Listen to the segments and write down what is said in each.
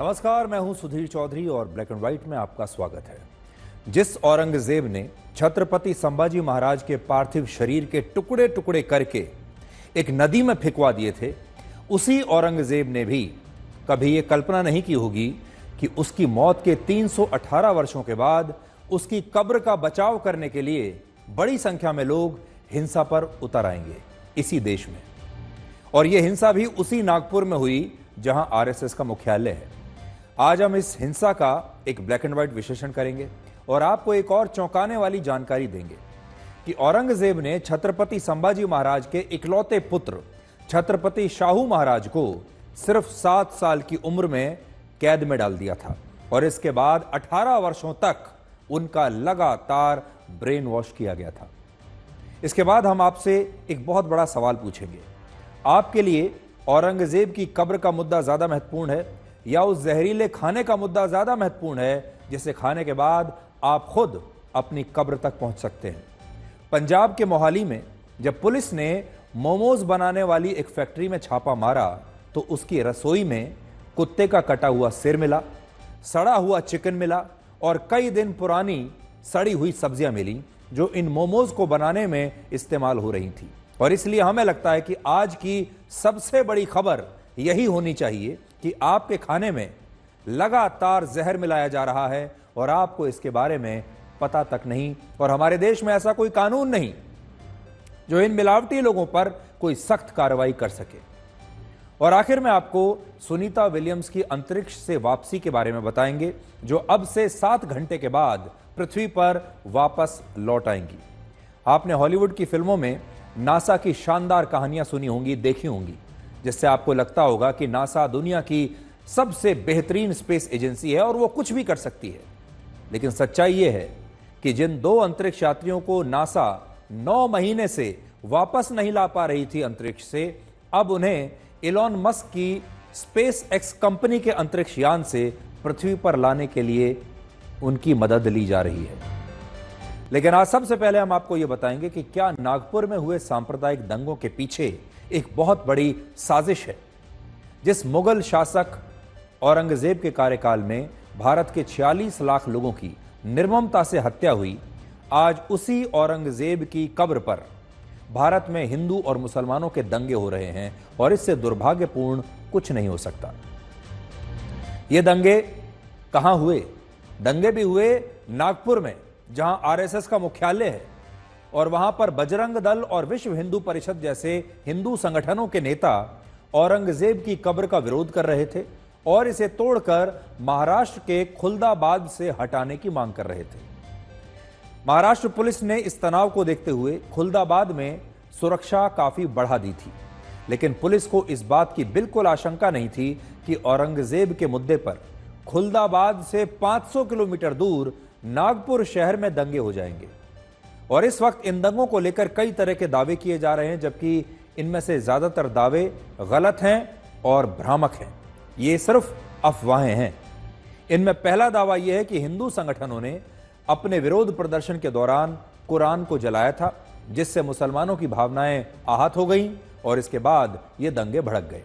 नमस्कार, मैं हूं सुधीर चौधरी और ब्लैक एंड व्हाइट में आपका स्वागत है। जिस औरंगजेब ने छत्रपति संभाजी महाराज के पार्थिव शरीर के टुकड़े टुकड़े करके एक नदी में फेंकवा दिए थे, उसी औरंगजेब ने भी कभी यह कल्पना नहीं की होगी कि उसकी मौत के 318 वर्षों के बाद उसकी कब्र का बचाव करने के लिए बड़ी संख्या में लोग हिंसा पर उतर आएंगे इसी देश में। और यह हिंसा भी उसी नागपुर में हुई जहां आरएसएस का मुख्यालय है। आज हम इस हिंसा का एक ब्लैक एंड व्हाइट विश्लेषण करेंगे और आपको एक और चौंकाने वाली जानकारी देंगे कि औरंगजेब ने छत्रपति संभाजी महाराज के इकलौते पुत्र छत्रपति शाहू महाराज को सिर्फ 7 साल की उम्र में कैद में डाल दिया था और इसके बाद 18 वर्षों तक उनका लगातार ब्रेन वॉश किया गया था। इसके बाद हम आपसे एक बहुत बड़ा सवाल पूछेंगे, आपके लिए औरंगजेब की कब्र का मुद्दा ज्यादा महत्वपूर्ण है या उस जहरीले खाने का मुद्दा ज्यादा महत्वपूर्ण है जिसे खाने के बाद आप खुद अपनी कब्र तक पहुंच सकते हैं? पंजाब के मोहाली में जब पुलिस ने मोमोज बनाने वाली एक फैक्ट्री में छापा मारा तो उसकी रसोई में कुत्ते का कटा हुआ सिर मिला, सड़ा हुआ चिकन मिला और कई दिन पुरानी सड़ी हुई सब्जियां मिली जो इन मोमोज को बनाने में इस्तेमाल हो रही थी। और इसलिए हमें लगता है कि आज की सबसे बड़ी खबर यही होनी चाहिए कि आपके खाने में लगातार जहर मिलाया जा रहा है और आपको इसके बारे में पता तक नहीं, और हमारे देश में ऐसा कोई कानून नहीं जो इन मिलावटी लोगों पर कोई सख्त कार्रवाई कर सके। और आखिर में आपको सुनीता विलियम्स की अंतरिक्ष से वापसी के बारे में बताएंगे जो अब से 7 घंटे के बाद पृथ्वी पर वापस लौट आएंगी। आपने हॉलीवुड की फिल्मों में नासा की शानदार कहानियां सुनी होंगी, देखी होंगी, जिससे आपको लगता होगा कि नासा दुनिया की सबसे बेहतरीन स्पेस एजेंसी है और वो कुछ भी कर सकती है। लेकिन सच्चाई यह है कि जिन 2 अंतरिक्ष यात्रियों को नासा 9 महीने से वापस नहीं ला पा रही थी अंतरिक्ष से, अब उन्हें इलॉन मस्क की स्पेस एक्स कंपनी के अंतरिक्ष यान से पृथ्वी पर लाने के लिए उनकी मदद ली जा रही है। लेकिन आज सबसे पहले हम आपको यह बताएंगे कि क्या नागपुर में हुए सांप्रदायिक दंगों के पीछे एक बहुत बड़ी साजिश है। जिस मुगल शासक औरंगजेब के कार्यकाल में भारत के 46 लाख लोगों की निर्ममता से हत्या हुई, आज उसी औरंगजेब की कब्र पर भारत में हिंदू और मुसलमानों के दंगे हो रहे हैं और इससे दुर्भाग्यपूर्ण कुछ नहीं हो सकता। ये दंगे कहां हुए? दंगे भी हुए नागपुर में जहां आरएसएस का मुख्यालय है और वहां पर बजरंग दल और विश्व हिंदू परिषद जैसे हिंदू संगठनों के नेता औरंगजेब की कब्र का विरोध कर रहे थे और इसे तोड़कर महाराष्ट्र के खुलदाबाद से हटाने की मांग कर रहे थे। महाराष्ट्र पुलिस ने इस तनाव को देखते हुए खुलदाबाद में सुरक्षा काफी बढ़ा दी थी, लेकिन पुलिस को इस बात की बिल्कुल आशंका नहीं थी कि औरंगजेब के मुद्दे पर खुलदाबाद से 500 किलोमीटर दूर नागपुर शहर में दंगे हो जाएंगे। और इस वक्त इन दंगों को लेकर कई तरह के दावे किए जा रहे हैं, जबकि इनमें से ज्यादातर दावे गलत हैं और भ्रामक हैं। ये सिर्फ अफवाहें हैं। इनमें पहला दावा यह है कि हिंदू संगठनों ने अपने विरोध प्रदर्शन के दौरान कुरान को जलाया था, जिससे मुसलमानों की भावनाएं आहत हो गईं और इसके बाद ये दंगे भड़क गए।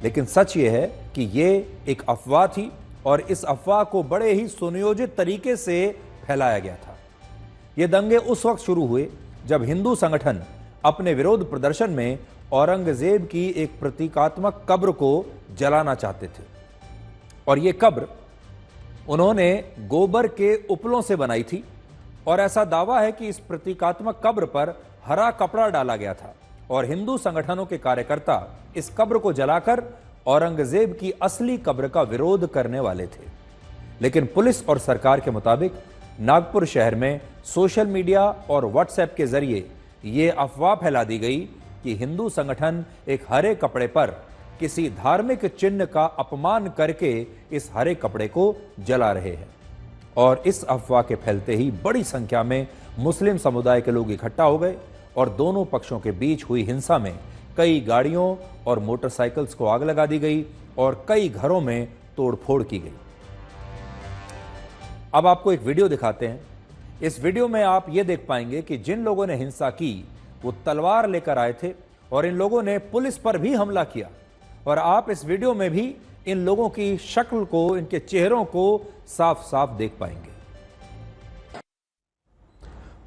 लेकिन सच ये है कि ये एक अफवाह थी और इस अफवाह को बड़े ही सुनियोजित तरीके से फैलाया गया था। ये दंगे उस वक्त शुरू हुए जब हिंदू संगठन अपने विरोध प्रदर्शन में औरंगजेब की एक प्रतीकात्मक कब्र को जलाना चाहते थे। और यह कब्र उन्होंने गोबर के उपलों से बनाई थी और ऐसा दावा है कि इस प्रतीकात्मक कब्र पर हरा कपड़ा डाला गया था और हिंदू संगठनों के कार्यकर्ता इस कब्र को जलाकर औरंगजेब की असली कब्र का विरोध करने वाले थे। लेकिन पुलिस और सरकार के मुताबिक नागपुर शहर में सोशल मीडिया और व्हाट्सएप के जरिए यह अफवाह फैला दी गई कि हिंदू संगठन एक हरे कपड़े पर किसी धार्मिक चिन्ह का अपमान करके इस हरे कपड़े को जला रहे हैं। और इस अफवाह के फैलते ही बड़ी संख्या में मुस्लिम समुदाय के लोग इकट्ठा हो गए और दोनों पक्षों के बीच हुई हिंसा में कई गाड़ियों और मोटरसाइकिल्स को आग लगा दी गई और कई घरों में तोड़फोड़ की गई। अब आपको एक वीडियो दिखाते हैं। इस वीडियो में आप ये देख पाएंगे कि जिन लोगों ने हिंसा की वो तलवार लेकर आए थे और इन लोगों ने पुलिस पर भी हमला किया। और आप इस वीडियो में भी इन लोगों की शक्ल को, इनके चेहरों को साफ साफ देख पाएंगे।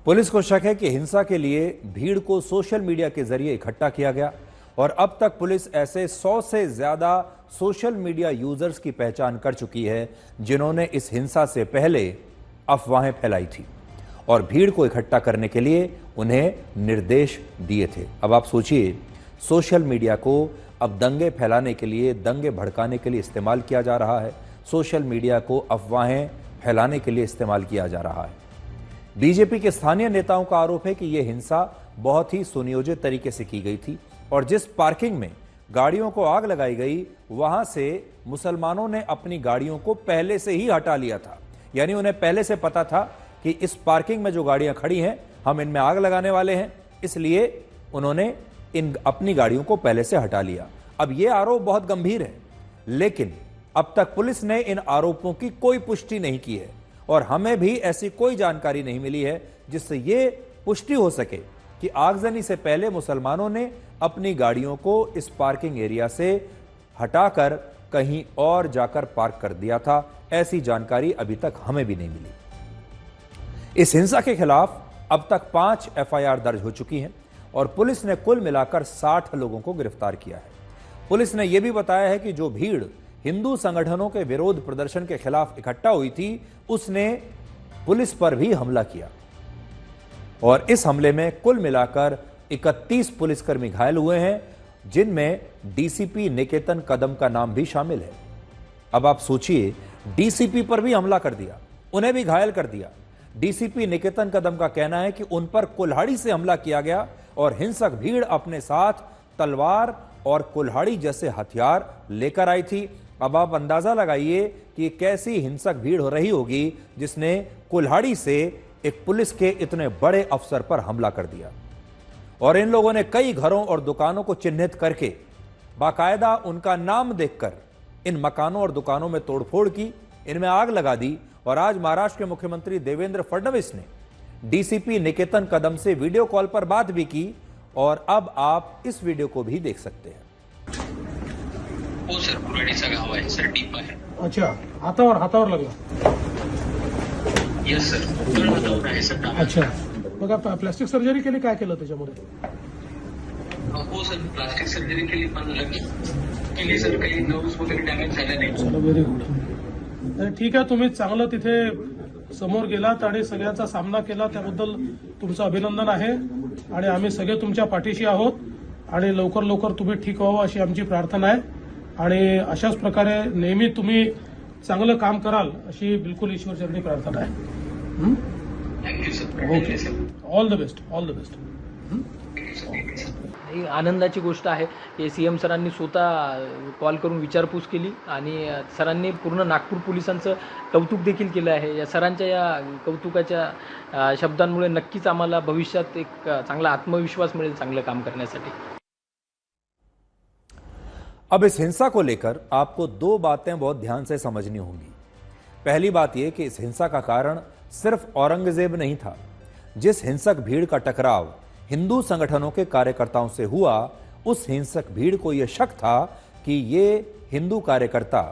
पुलिस को शक है कि हिंसा के लिए भीड़ को सोशल मीडिया के जरिए इकट्ठा किया गया और अब तक पुलिस ऐसे 100 से ज्यादा सोशल मीडिया यूजर्स की पहचान कर चुकी है जिन्होंने इस हिंसा से पहले अफवाहें फैलाई थी और भीड़ को इकट्ठा करने के लिए उन्हें निर्देश दिए थे। अब आप सोचिए, सोशल मीडिया को अब दंगे फैलाने के लिए, दंगे भड़काने के लिए इस्तेमाल किया जा रहा है। सोशल मीडिया को अफवाहें फैलाने के लिए इस्तेमाल किया जा रहा है। बीजेपी के स्थानीय नेताओं का आरोप है कि यह हिंसा बहुत ही सुनियोजित तरीके से की गई थी और जिस पार्किंग में गाड़ियों को आग लगाई गई, वहां से मुसलमानों ने अपनी गाड़ियों को पहले से ही हटा लिया था। यानी उन्हें पहले से पता था कि इस पार्किंग में जो गाड़ियां खड़ी हैं, हम इनमें आग लगाने वाले हैं, इसलिए उन्होंने इन अपनी गाड़ियों को पहले से हटा लिया। अब यह आरोप बहुत गंभीर है, लेकिन अब तक पुलिस ने इन आरोपों की कोई पुष्टि नहीं की है और हमें भी ऐसी कोई जानकारी नहीं मिली है जिससे यह पुष्टि हो सके कि आगजनी से पहले मुसलमानों ने अपनी गाड़ियों को इस पार्किंग एरिया से हटाकर कहीं और जाकर पार्क कर दिया था। ऐसी जानकारी अभी तक हमें भी नहीं मिली। इस हिंसा के खिलाफ अब तक 5 एफआईआर दर्ज हो चुकी हैं और पुलिस ने कुल मिलाकर 60 लोगों को गिरफ्तार किया है। पुलिस ने यह भी बताया है कि जो भीड़ हिंदू संगठनों के विरोध प्रदर्शन के खिलाफ इकट्ठा हुई थी, उसने पुलिस पर भी हमला किया और इस हमले में कुल मिलाकर 31 पुलिसकर्मी घायल हुए हैं, जिनमें डीसीपी निकेतन कदम का नाम भी शामिल है। अब आप सोचिए, डीसीपी पर भी हमला कर दिया, उन्हें भी घायल कर दिया। डीसीपी निकेतन कदम का कहना है कि उन पर कुल्हाड़ी से हमला किया गया और हिंसक भीड़ अपने साथ तलवार और कुल्हाड़ी जैसे हथियार लेकर आई थी। अब आप अंदाजा लगाइए कि कैसी हिंसक भीड़ हो रही होगी जिसने कुल्हाड़ी से एक पुलिस के इतने बड़े अफसर पर हमला कर दिया। और इन लोगों ने कई घरों और दुकानों को चिन्हित करके बाकायदा उनका नाम देखकर इन मकानों और दुकानों में तोड़फोड़ की, इनमें आग लगा दी। और आज महाराष्ट्र के मुख्यमंत्री देवेंद्र फडणवीस ने डीसीपी निकेतन कदम से वीडियो कॉल पर बात भी की और अब आप इस वीडियो को भी देख सकते हैं। हो सर, कुऱ्हाडीचा गाव आहे सर, डीप आहे। अच्छा, हातावर लागला। यस सर, पूर्ण हातावर आहे सर। अच्छा, मग आप प्लास्टिक सर्जरी केली, काय केलं त्याच्यामध्ये? हो सर, प्लास्टिक सर्जरी केली सर, काही नर्व्स वगैरे डॅमेज झाले नाही। चला, व्हेरी गुड। ठीक आहे, तुम्ही चांगलं तिथे समोर गेलात आणि सगळ्यांचा सामना केला, त्याबद्दल तुमचं अभिनंदन आहे आणि आम्ही सगळे तुमच्या पाठीशी आहोत आणि लवकर लवकर तुम्ही ठीक व्हावं अशी आमची प्रार्थना आहे आणि अशाच प्रकारे नेहमी तुम्ही चांगलं काम कराल अशी बिलकुल ईश्वरचरणी प्रार्थना आहे। Thank you sir. Okay, all the best, all the best. ही आनंदाची गोष्ट आहे की सीएम सरांनी स्वतः कॉल करून विचारपूस केली आणि सरांनी पूर्ण नागपूर पोलिसांचं कौतुक देखील केलं आहे। या सरांच्या या कौतुकाच्या शब्दांमुळे नक्कीच आम्हाला भविष्यात एक चांगला आत्मविश्वास मिळेल चांगलं काम करण्यासाठी। अब इस हिंसा को लेकर आपको 2 बातें बहुत ध्यान से समझनी होंगी। पहली बात यह कि इस हिंसा का कारण सिर्फ औरंगजेब नहीं था। जिस हिंसक भीड़ का टकराव हिंदू संगठनों के कार्यकर्ताओं से हुआ, उस हिंसक भीड़ को यह शक था कि ये हिंदू कार्यकर्ता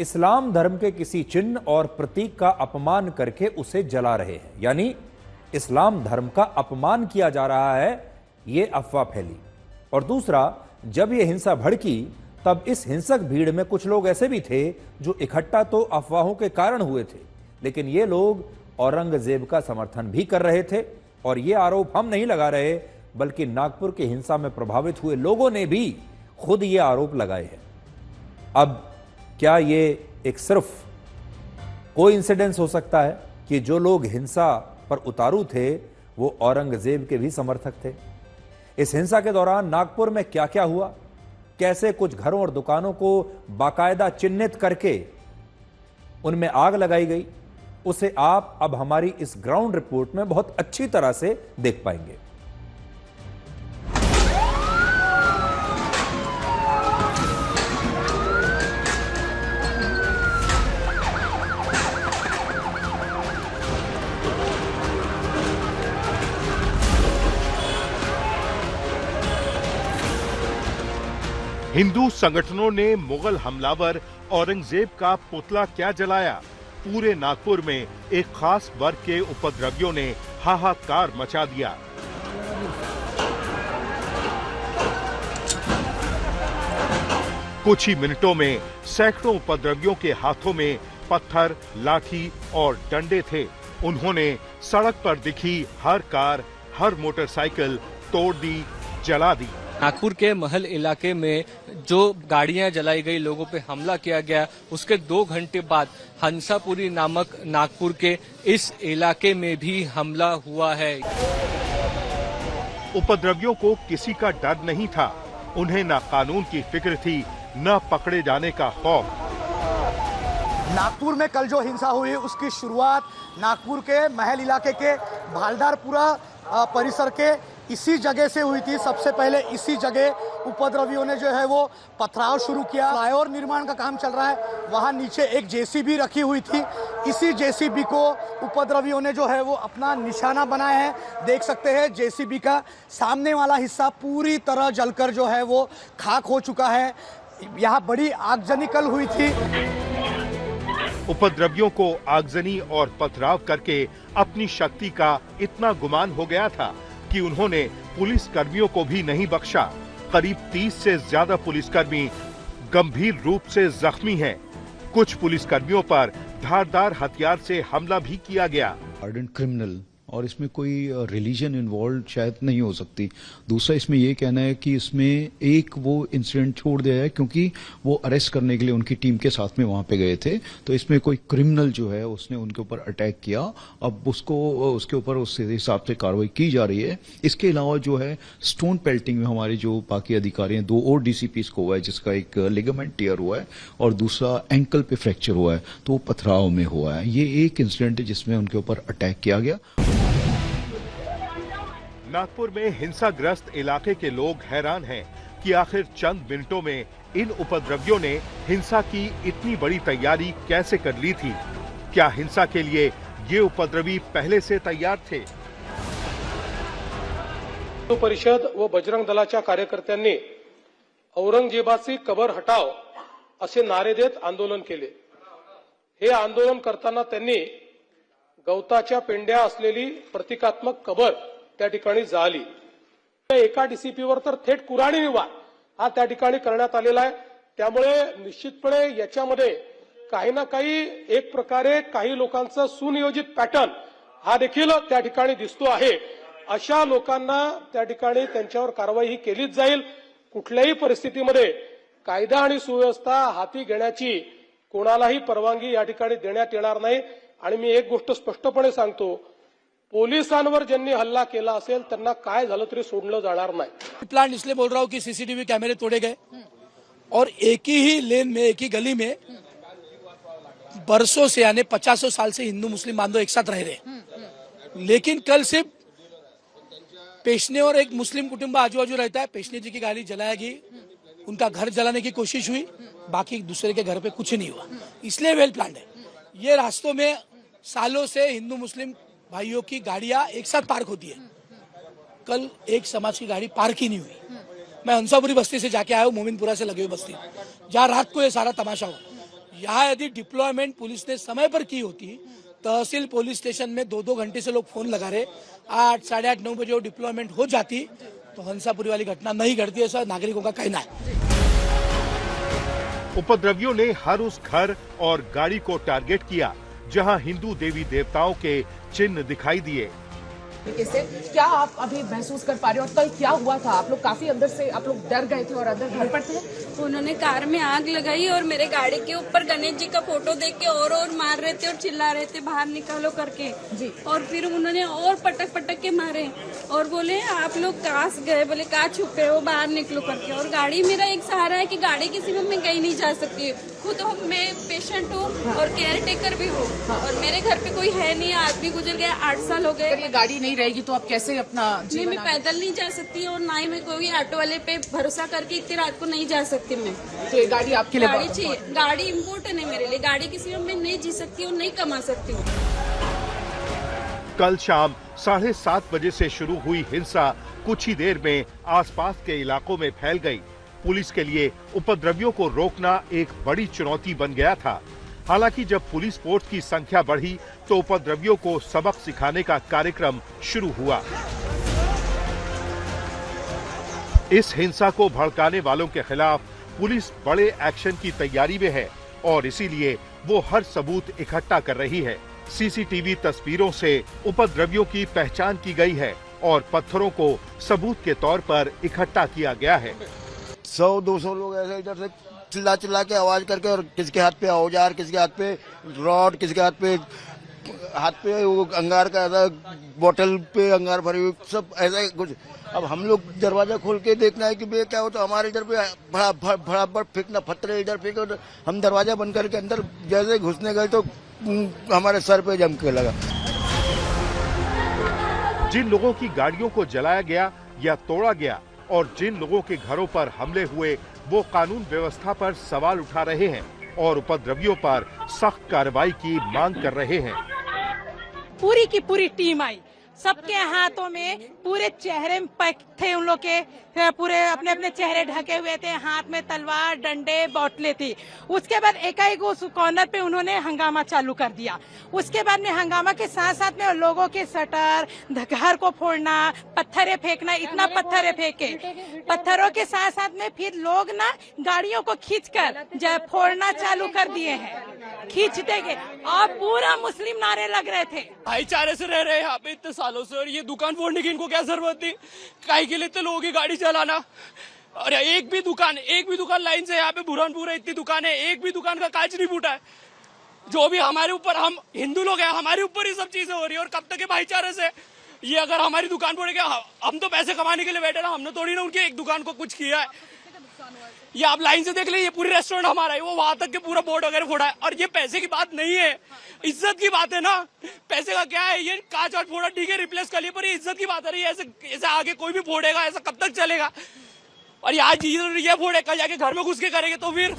इस्लाम धर्म के किसी चिन्ह और प्रतीक का अपमान करके उसे जला रहे हैं, यानी इस्लाम धर्म का अपमान किया जा रहा है, यह अफवाह फैली। और दूसरा, जब यह हिंसा भड़की तब इस हिंसक भीड़ में कुछ लोग ऐसे भी थे जो इकट्ठा तो अफवाहों के कारण हुए थे, लेकिन ये लोग औरंगजेब का समर्थन भी कर रहे थे। और ये आरोप हम नहीं लगा रहे, बल्कि नागपुर की हिंसा में प्रभावित हुए लोगों ने भी खुद ये आरोप लगाए हैं। अब क्या ये एक सिर्फ कोइंसिडेंस हो सकता है कि जो लोग हिंसा पर उतारू थे वो औरंगजेब के भी समर्थक थे? इस हिंसा के दौरान नागपुर में क्या क्या हुआ, कैसे कुछ घरों और दुकानों को बाकायदा चिन्हित करके उनमें आग लगाई गई, उसे आप अब हमारी इस ग्राउंड रिपोर्ट में बहुत अच्छी तरह से देख पाएंगे। हिंदू संगठनों ने मुगल हमलावर औरंगजेब का पुतला क्या जलाया? पूरे नागपुर में एक खास वर्ग के उपद्रवियों ने हाहाकार मचा दिया। कुछ ही मिनटों में सैकड़ों उपद्रवियों के हाथों में पत्थर, लाठी और डंडे थे। उन्होंने सड़क पर दिखी हर कार, हर मोटरसाइकिल तोड़ दी, जला दी। नागपुर के महल इलाके में जो गाड़ियां जलाई गई, लोगों पे हमला किया गया, उसके 2 घंटे बाद हंसापुरी नामक नागपुर के इस इलाके में भी हमला हुआ है। उपद्रवियों को किसी का डर नहीं था। उन्हें न कानून की फिक्र थी, न पकड़े जाने का खौफ। नागपुर में कल जो हिंसा हुई उसकी शुरुआत नागपुर के महल इलाके के भालदारपुरा परिसर के इसी जगह से हुई थी। सबसे पहले इसी जगह उपद्रवियों ने जो है वो पथराव शुरू किया। फ्लाईओवर निर्माण का काम चल रहा है, वहां नीचे एक जेसीबी रखी हुई थी। इसी जेसीबी को उपद्रवियों ने जो है वो अपना निशाना बनाया है। देख सकते हैं जेसीबी का सामने वाला हिस्सा पूरी तरह जलकर जो है वो खाक हो चुका है। यहाँ बड़ी आगजनी कल हुई थी। उपद्रवियों को आगजनी और पथराव करके अपनी शक्ति का इतना गुमान हो गया था कि उन्होंने पुलिस कर्मियों को भी नहीं बख्शा। करीब 30 से ज्यादा पुलिसकर्मी गंभीर रूप से जख्मी हैं। कुछ पुलिसकर्मियों पर धारदार हथियार से हमला भी किया गया। आर्डेंट क्रिमिनल और इसमें कोई रिलीजन इन्वॉल्व शायद नहीं हो सकती। दूसरा इसमें ये कहना है कि इसमें एक वो इंसिडेंट छोड़ दिया है क्योंकि वो अरेस्ट करने के लिए उनकी टीम के साथ में वहां पे गए थे, तो इसमें कोई क्रिमिनल जो है उसने उनके ऊपर अटैक किया। अब उसके ऊपर उस हिसाब से कार्रवाई की जा रही है। इसके अलावा जो है स्टोन पेल्टिंग में हमारे जो बाकी अधिकारी हैं, 2 और डीसीपीस को हुआ है, जिसका एक लिगामेंट टियर हुआ है और दूसरा एंकल पे फ्रैक्चर हुआ है, तो वो पथराव में हुआ है। ये एक इंसिडेंट है जिसमें उनके ऊपर अटैक किया गया। नागपुर में हिंसाग्रस्त इलाके के लोग हैरान हैं कि आखिर चंद मिनटों में इन उपद्रवियों ने हिंसा की इतनी बड़ी तैयारी कैसे कर ली थी। क्या हिंसा के लिए ये उपद्रवी पहले से तैयार थे? हिंदू परिषद व बजरंग दलाच्या कार्यकर्त्यांनी औरंगजेबाची कबर हटाव असे नारे देत आंदोलन केले। हे आंदोलन करताना त्यांनी गवताच्या पेंड्या असलेली प्रतिकात्मक कबर त्या ठिकाणी जाळली। एका डीसीपीवर तर थेट कुऱ्हाडीने वार हा त्या ठिकाणी करण्यात आलेला आहे। त्यामुळे निश्चितपणे याच्यामध्ये काही ना काही एक प्रकारे काही लोकांचा सुनियोजित पॅटर्न हा देखील त्या ठिकाणी दिसतो आहे। अशा लोकांना त्या ठिकाणी त्यांच्यावर कारवाई ही केलीच जाईल। कुठल्याही परिस्थितीमध्ये कायदा आणि सुव्यवस्था हाती घेण्याची कोणालाही परवानगी या ठिकाणी देण्यात येणार नाही। आणि मी एक गोष्ट स्पष्टपणे सांगतो, पोलिसांवर ज्यांनी हल्ला केला असेल त्यांना काय झालं तरी सोडलं जाणार नाही। प्लान इसलिए बोल रहा हूं कि सीसीटीवी कैमरे तोड़े गए और एक ही लेन में, एक ही गली में बरसों से यानी 50 साल से हिंदू मुस्लिम बांधव एक साथ रह रहे। लेकिन कल सिर्फ पेशने और एक मुस्लिम कुटुंब आजू बाजू रहता है। पेशने जी की गाड़ी जलाया गई, उनका घर जलाने की कोशिश हुई, बाकी दूसरे के घर पे कुछ नहीं हुआ। इसलिए वेल प्लान है। ये रास्तों में सालों से हिंदू मुस्लिम भाइयों की गाड़ियां एक साथ पार्क होती है। कल एक समाज की गाड़ी पार्क ही नहीं हुई। मैं हंसापुरी बस्ती से जाके आया हूँ, मोमिनपुरा से लगे हुई बस्ती, जहाँ रात को ये सारा तमाशा हो। यहाँ यदि डिप्लॉयमेंट पुलिस ने समय पर की होती, तहसील पुलिस स्टेशन में 2-2 घंटे से लोग फोन लगा रहे, 8, 8:30, 9 बजे वो डिप्लॉयमेंट हो जाती तो हंसापुरी वाली घटना नहीं घटती, ऐसा नागरिकों का कहना है। उपद्रवियों ने हर उस घर और गाड़ी को टारगेट किया जहां हिंदू देवी देवताओं के चिन्ह दिखाई दिए। क्या आप अभी महसूस कर पा रहे हो और कल क्या हुआ था? आप लोग काफी अंदर से आप लोग डर गए थे और अंदर घर पर थे। उन्होंने कार में आग लगाई और मेरे गाड़ी के ऊपर गणेश जी का फोटो देख के और मार रहे थे और चिल्ला रहे थे बाहर निकालो करके जी। और फिर उन्होंने और पटक के मारे और बोले आप लोग कहाँ गए, बोले कहाँ छुपे हो, बाहर निकलो करके। और गाड़ी मेरा एक सहारा है कि गाड़ी किसी में मैं कहीं नहीं जा सकती। खुद मैं पेशेंट हूँ और केयर टेकर भी हूँ और मेरे घर पे कोई है नहीं, आदमी गुजर गया, 8 साल हो गए। गाड़ी नहीं रहेगी तो आप कैसे अपना नहीं, मैं पैदल नहीं जा सकती और ना ही मैं कोई ऑटो वाले पे भरोसा करके इतनी रात को नहीं जा सकती। मैं तो ये गाड़ी आपके लिए गाड़ी चाहिए, गाड़ी इम्पोर्टेंट है मेरे लिए। गाड़ी किसी में मैं नहीं जी सकती और नहीं कमा सकती हूँ। कल शाम 7:30 बजे से शुरू हुई हिंसा कुछ ही देर में आसपास के इलाकों में फैल गई। पुलिस के लिए उपद्रवियों को रोकना एक बड़ी चुनौती बन गया था। हालांकि जब पुलिस फोर्स की संख्या बढ़ी तो उपद्रवियों को सबक सिखाने का कार्यक्रम शुरू हुआ। इस हिंसा को भड़काने वालों के खिलाफ पुलिस बड़े एक्शन की तैयारी में है और इसीलिए वो हर सबूत इकट्ठा कर रही है। सीसीटीवी तस्वीरों से उपद्रवियों की पहचान की गई है और पत्थरों को सबूत के तौर पर इकट्ठा किया गया है। 100-200 लोग ऐसे इधर से चिल्ला चिल्ला के आवाज करके, और किसके हाथ पे औजार, किसके हाथ पे रॉड, किसके हाथ पे वो अंगार का ऐसा बोतल पे अंगार भरी हुई, सब ऐसा कुछ। अब हम लोग दरवाजा खोल के देखना है कि भैया क्या हो, तो हमारे इधर पे बड़ा फेंकना, पत्थर इधर फेंके, तो हम दरवाजा बंद करके अंदर जैसे घुसने गए तो हमारे सर पे जम के लगा। जिन लोगों की गाड़ियों को जलाया गया या तोड़ा गया और जिन लोगों के घरों पर हमले हुए, वो कानून व्यवस्था पर सवाल उठा रहे हैं और उपद्रवियों पर सख्त कार्रवाई की मांग कर रहे हैं। पूरी की पूरी टीम आई, सबके हाथों में पूरे चेहरे थे, उन लोग के पूरे अपने अपने चेहरे ढके हुए थे, हाथ में तलवार, डंडे, बोतलें थी। उसके बाद एकाएक उस कॉर्नर पे उन्होंने हंगामा चालू कर दिया। उसके बाद में हंगामा के साथ साथ में लोगों के शटर, घर को फोड़ना, पत्थरें फेंकना, इतना पत्थरें फेंके। पत्थरों के साथ साथ में फिर लोग ना गाड़ियों को खींचकर फोड़ना चालू कर दिए हैं, खींचते गए और पूरा मुस्लिम नारे लग रहे थे। भाईचारे से रह रहे हैं यहाँ पे इतने सालों से, और ये दुकान फोड़ने की इनको क्या जरूरत थी? काहे के लिए इतने लोगों की गाड़ी चलाना? और एक भी दुकान लाइन से यहाँ पे बुरहानपुर है, इतनी दुकान है, एक भी दुकान का कांच नहीं फूटा है। जो भी हमारे ऊपर, हम हिंदू लोग हैं, हमारे ऊपर ही सब चीजें हो रही है। और कब तक ये भाईचारे से? ये अगर हमारी दुकान फोड़ेगा, हम तो पैसे कमाने के लिए बैठे ना, हमने थोड़ी ना उनकी एक दुकान को कुछ किया है। ये आप लाइन से देख लीजिए, पूरी रेस्टोरेंट हमारा है, वो वहां तक के पूरा बोर्ड वगैरह फोड़ा है। और ये पैसे की बात नहीं है, इज्जत की बात है ना। पैसे का क्या है, ये कांच और फोड़ा ठीक है, रिप्लेस कर लिए, पर ये इज्जत की बात है। ऐसे आगे कोई भी फोड़ेगा, ऐसा कब तक चलेगा? और आज ये फोड़े, कल जाके घर में घुस के करेंगे तो फिर।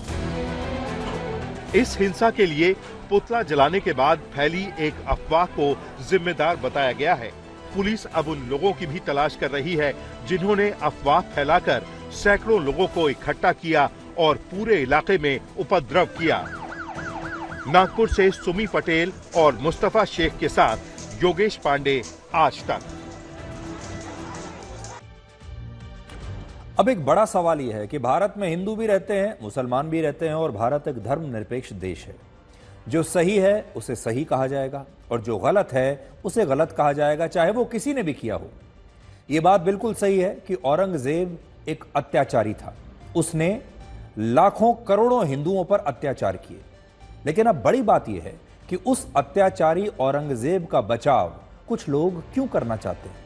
इस हिंसा के लिए पुतला जलाने के बाद फैली एक अफवाह को जिम्मेदार बताया गया है। पुलिस अब उन लोगों की भी तलाश कर रही है जिन्होंने अफवाह फैलाकर सैकड़ों लोगों को इकट्ठा किया और पूरे इलाके में उपद्रव किया। नागपुर से सुमी पटेल और मुस्तफा शेख के साथ योगेश पांडे, आज तक। अब एक बड़ा सवाल यह है कि भारत में हिंदू भी रहते हैं, मुसलमान भी रहते हैं और भारत एक धर्मनिरपेक्ष देश है। जो सही है उसे सही कहा जाएगा और जो गलत है उसे गलत कहा जाएगा, चाहे वो किसी ने भी किया हो। यह बात बिल्कुल सही है कि औरंगजेब एक अत्याचारी था, उसने लाखों करोड़ों हिंदुओं पर अत्याचार किए। लेकिन अब बड़ी बात यह है कि उस अत्याचारी औरंगजेब का बचाव कुछ लोग क्यों करना चाहते हैं।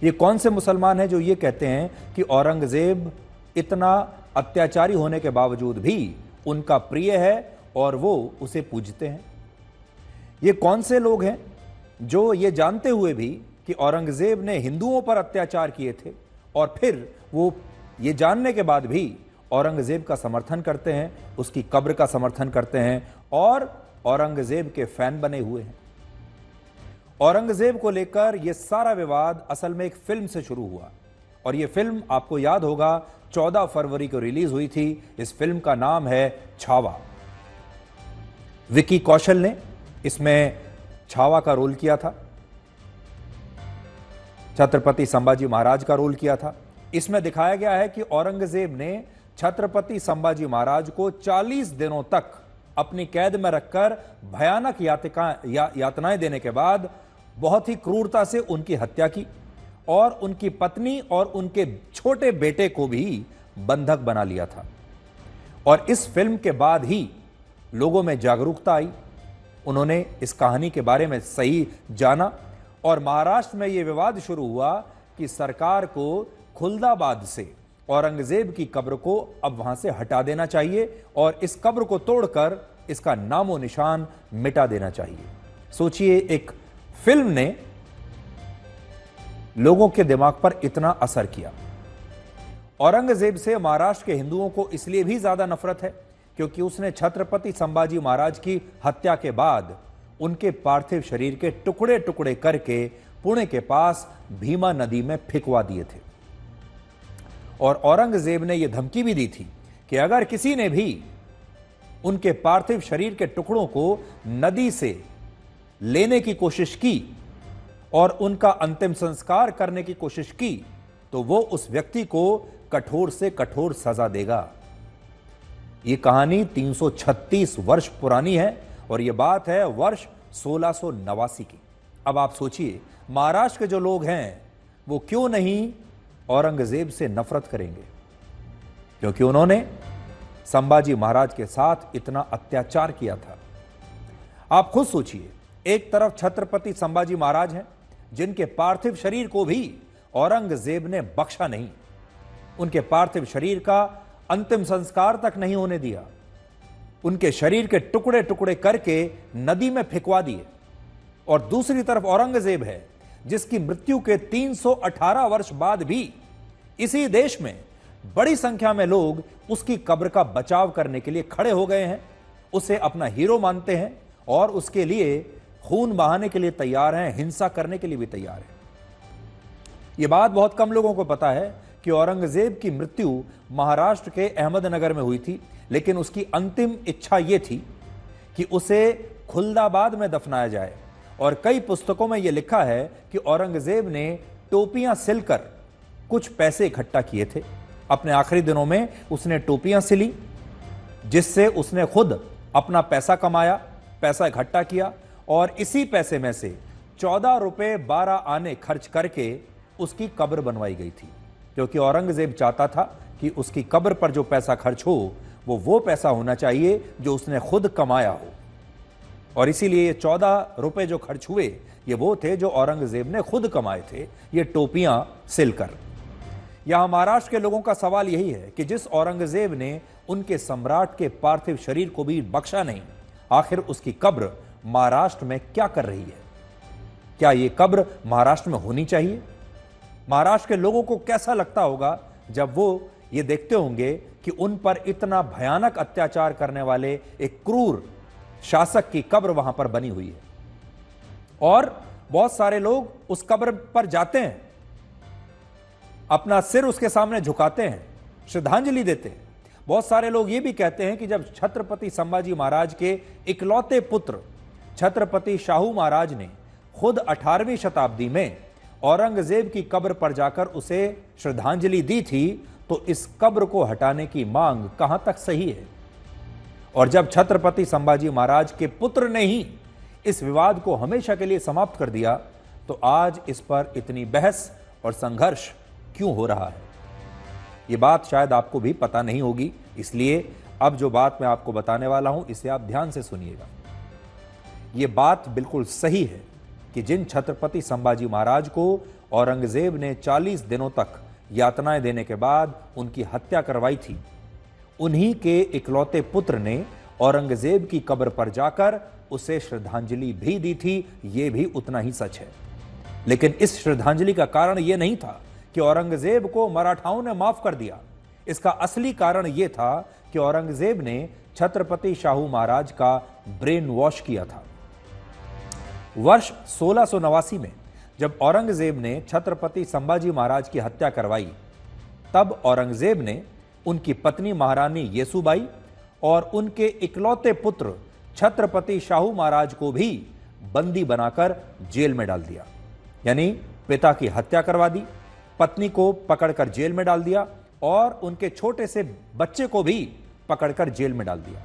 ये कौन से मुसलमान हैं जो ये कहते हैं कि औरंगजेब इतना अत्याचारी होने के बावजूद भी उनका प्रिय है और वो उसे पूजते हैं। ये कौन से लोग हैं जो ये जानते हुए भी कि औरंगजेब ने हिंदुओं पर अत्याचार किए थे और फिर वो ये जानने के बाद भी औरंगजेब का समर्थन करते हैं, उसकी कब्र का समर्थन करते हैं और औरंगजेब के फैन बने हुए हैं। औरंगजेब को लेकर यह सारा विवाद असल में एक फिल्म से शुरू हुआ और यह फिल्म आपको याद होगा 14 फरवरी को रिलीज हुई थी। इस फिल्म का नाम है छावा। विकी कौशल ने इसमें छावा का रोल किया था, छत्रपति संभाजी महाराज का रोल किया था। इसमें दिखाया गया है कि औरंगजेब ने छत्रपति संभाजी महाराज को 40 दिनों तक अपनी कैद में रखकर भयानक यातनाएं देने के बाद बहुत ही क्रूरता से उनकी हत्या की और उनकी पत्नी और उनके छोटे बेटे को भी बंधक बना लिया था। और इस फिल्म के बाद ही लोगों में जागरूकता आई, उन्होंने इस कहानी के बारे में सही जाना और महाराष्ट्र में यह विवाद शुरू हुआ कि सरकार को खुलदाबाद से औरंगजेब की कब्र को अब वहां से हटा देना चाहिए और इस कब्र को तोड़कर इसका नामो निशान मिटा देना चाहिए। सोचिए, एक फिल्म ने लोगों के दिमाग पर इतना असर किया। औरंगजेब से महाराष्ट्र के हिंदुओं को इसलिए भी ज्यादा नफरत है क्योंकि उसने छत्रपति संभाजी महाराज की हत्या के बाद उनके पार्थिव शरीर के टुकड़े टुकड़े करके पुणे के पास भीमा नदी में फेंकवा दिए थे। और औरंगजेब ने यह धमकी भी दी थी कि अगर किसी ने भी उनके पार्थिव शरीर के टुकड़ों को नदी से लेने की कोशिश की और उनका अंतिम संस्कार करने की कोशिश की तो वो उस व्यक्ति को कठोर से कठोर सजा देगा। यह कहानी 336 वर्ष पुरानी है और यह बात है वर्ष 1689 की। अब आप सोचिए, महाराष्ट्र के जो लोग हैं वो क्यों नहीं औरंगजेब से नफरत करेंगे, क्योंकि उन्होंने संभाजी महाराज के साथ इतना अत्याचार किया था। आप खुद सोचिए, एक तरफ छत्रपति संभाजी महाराज हैं जिनके पार्थिव शरीर को भी औरंगजेब ने बख्शा नहीं, उनके पार्थिव शरीर का अंतिम संस्कार तक नहीं होने दिया, उनके शरीर के टुकड़े टुकड़े करके नदी में फेंकवा दिए। और दूसरी तरफ औरंगजेब है जिसकी मृत्यु के 318 वर्ष बाद भी इसी देश में बड़ी संख्या में लोग उसकी कब्र का बचाव करने के लिए खड़े हो गए हैं, उसे अपना हीरो मानते हैं और उसके लिए खून बहाने के लिए तैयार हैं, हिंसा करने के लिए भी तैयार हैं। यह बात बहुत कम लोगों को पता है कि औरंगजेब की मृत्यु महाराष्ट्र के अहमदनगर में हुई थी, लेकिन उसकी अंतिम इच्छा यह थी कि उसे खुलदाबाद में दफनाया जाए। और कई पुस्तकों में यह लिखा है कि औरंगजेब ने टोपियां सिलकर कुछ पैसे इकट्ठा किए थे। अपने आखिरी दिनों में उसने टोपियां सिली, जिससे उसने खुद अपना पैसा कमाया, पैसा इकट्ठा किया और इसी पैसे में से 14 रुपए 12 आने खर्च करके उसकी कब्र बनवाई गई थी, क्योंकि औरंगजेब चाहता था कि उसकी कब्र पर जो पैसा खर्च हो वो पैसा होना चाहिए जो उसने खुद कमाया हो। और इसीलिए ये 14 रुपए जो खर्च हुए ये वो थे जो औरंगजेब ने खुद कमाए थे, ये टोपियां सिलकर। यहां महाराष्ट्र के लोगों का सवाल यही है कि जिस औरंगजेब ने उनके सम्राट के पार्थिव शरीर को भी बख्शा नहीं, आखिर उसकी कब्र महाराष्ट्र में क्या कर रही है? क्या यह कब्र महाराष्ट्र में होनी चाहिए? महाराष्ट्र के लोगों को कैसा लगता होगा जब वो ये देखते होंगे कि उन पर इतना भयानक अत्याचार करने वाले एक क्रूर शासक की कब्र वहां पर बनी हुई है। और बहुत सारे लोग उस कब्र पर जाते हैं, अपना सिर उसके सामने झुकाते हैं, श्रद्धांजलि देते हैं। बहुत सारे लोग ये भी कहते हैं कि जब छत्रपति संभाजी महाराज के इकलौते पुत्र छत्रपति शाहू महाराज ने खुद 18वीं शताब्दी में औरंगजेब की कब्र पर जाकर उसे श्रद्धांजलि दी थी, तो इस कब्र को हटाने की मांग कहां तक सही है? और जब छत्रपति संभाजी महाराज के पुत्र ने ही इस विवाद को हमेशा के लिए समाप्त कर दिया, तो आज इस पर इतनी बहस और संघर्ष क्यों हो रहा है? यह बात शायद आपको भी पता नहीं होगी, इसलिए अब जो बात मैं आपको बताने वाला हूं इसे आप ध्यान से सुनिएगा। यह बात बिल्कुल सही है कि जिन छत्रपति संभाजी महाराज को औरंगजेब ने 40 दिनों तक यातनाएं देने के बाद उनकी हत्या करवाई थी, उन्हीं के इकलौते पुत्र ने औरंगजेब की कब्र पर जाकर उसे श्रद्धांजलि भी दी थी। यह भी उतना ही सच है। लेकिन इस श्रद्धांजलि का कारण यह नहीं था कि औरंगजेब को मराठाओं ने माफ कर दिया। इसका असली कारण यह था कि औरंगजेब ने छत्रपति शाहू महाराज का ब्रेन वॉश किया था। वर्ष 1689 में जब औरंगजेब ने छत्रपति संभाजी महाराज की हत्या करवाई, तब औरंगजेब ने उनकी पत्नी महारानी येसुबाई और उनके इकलौते पुत्र छत्रपति शाहू महाराज को भी बंदी बनाकर जेल में डाल दिया। यानी पिता की हत्या करवा दी, पत्नी को पकड़कर जेल में डाल दिया और उनके छोटे से बच्चे को भी पकड़कर जेल में डाल दिया।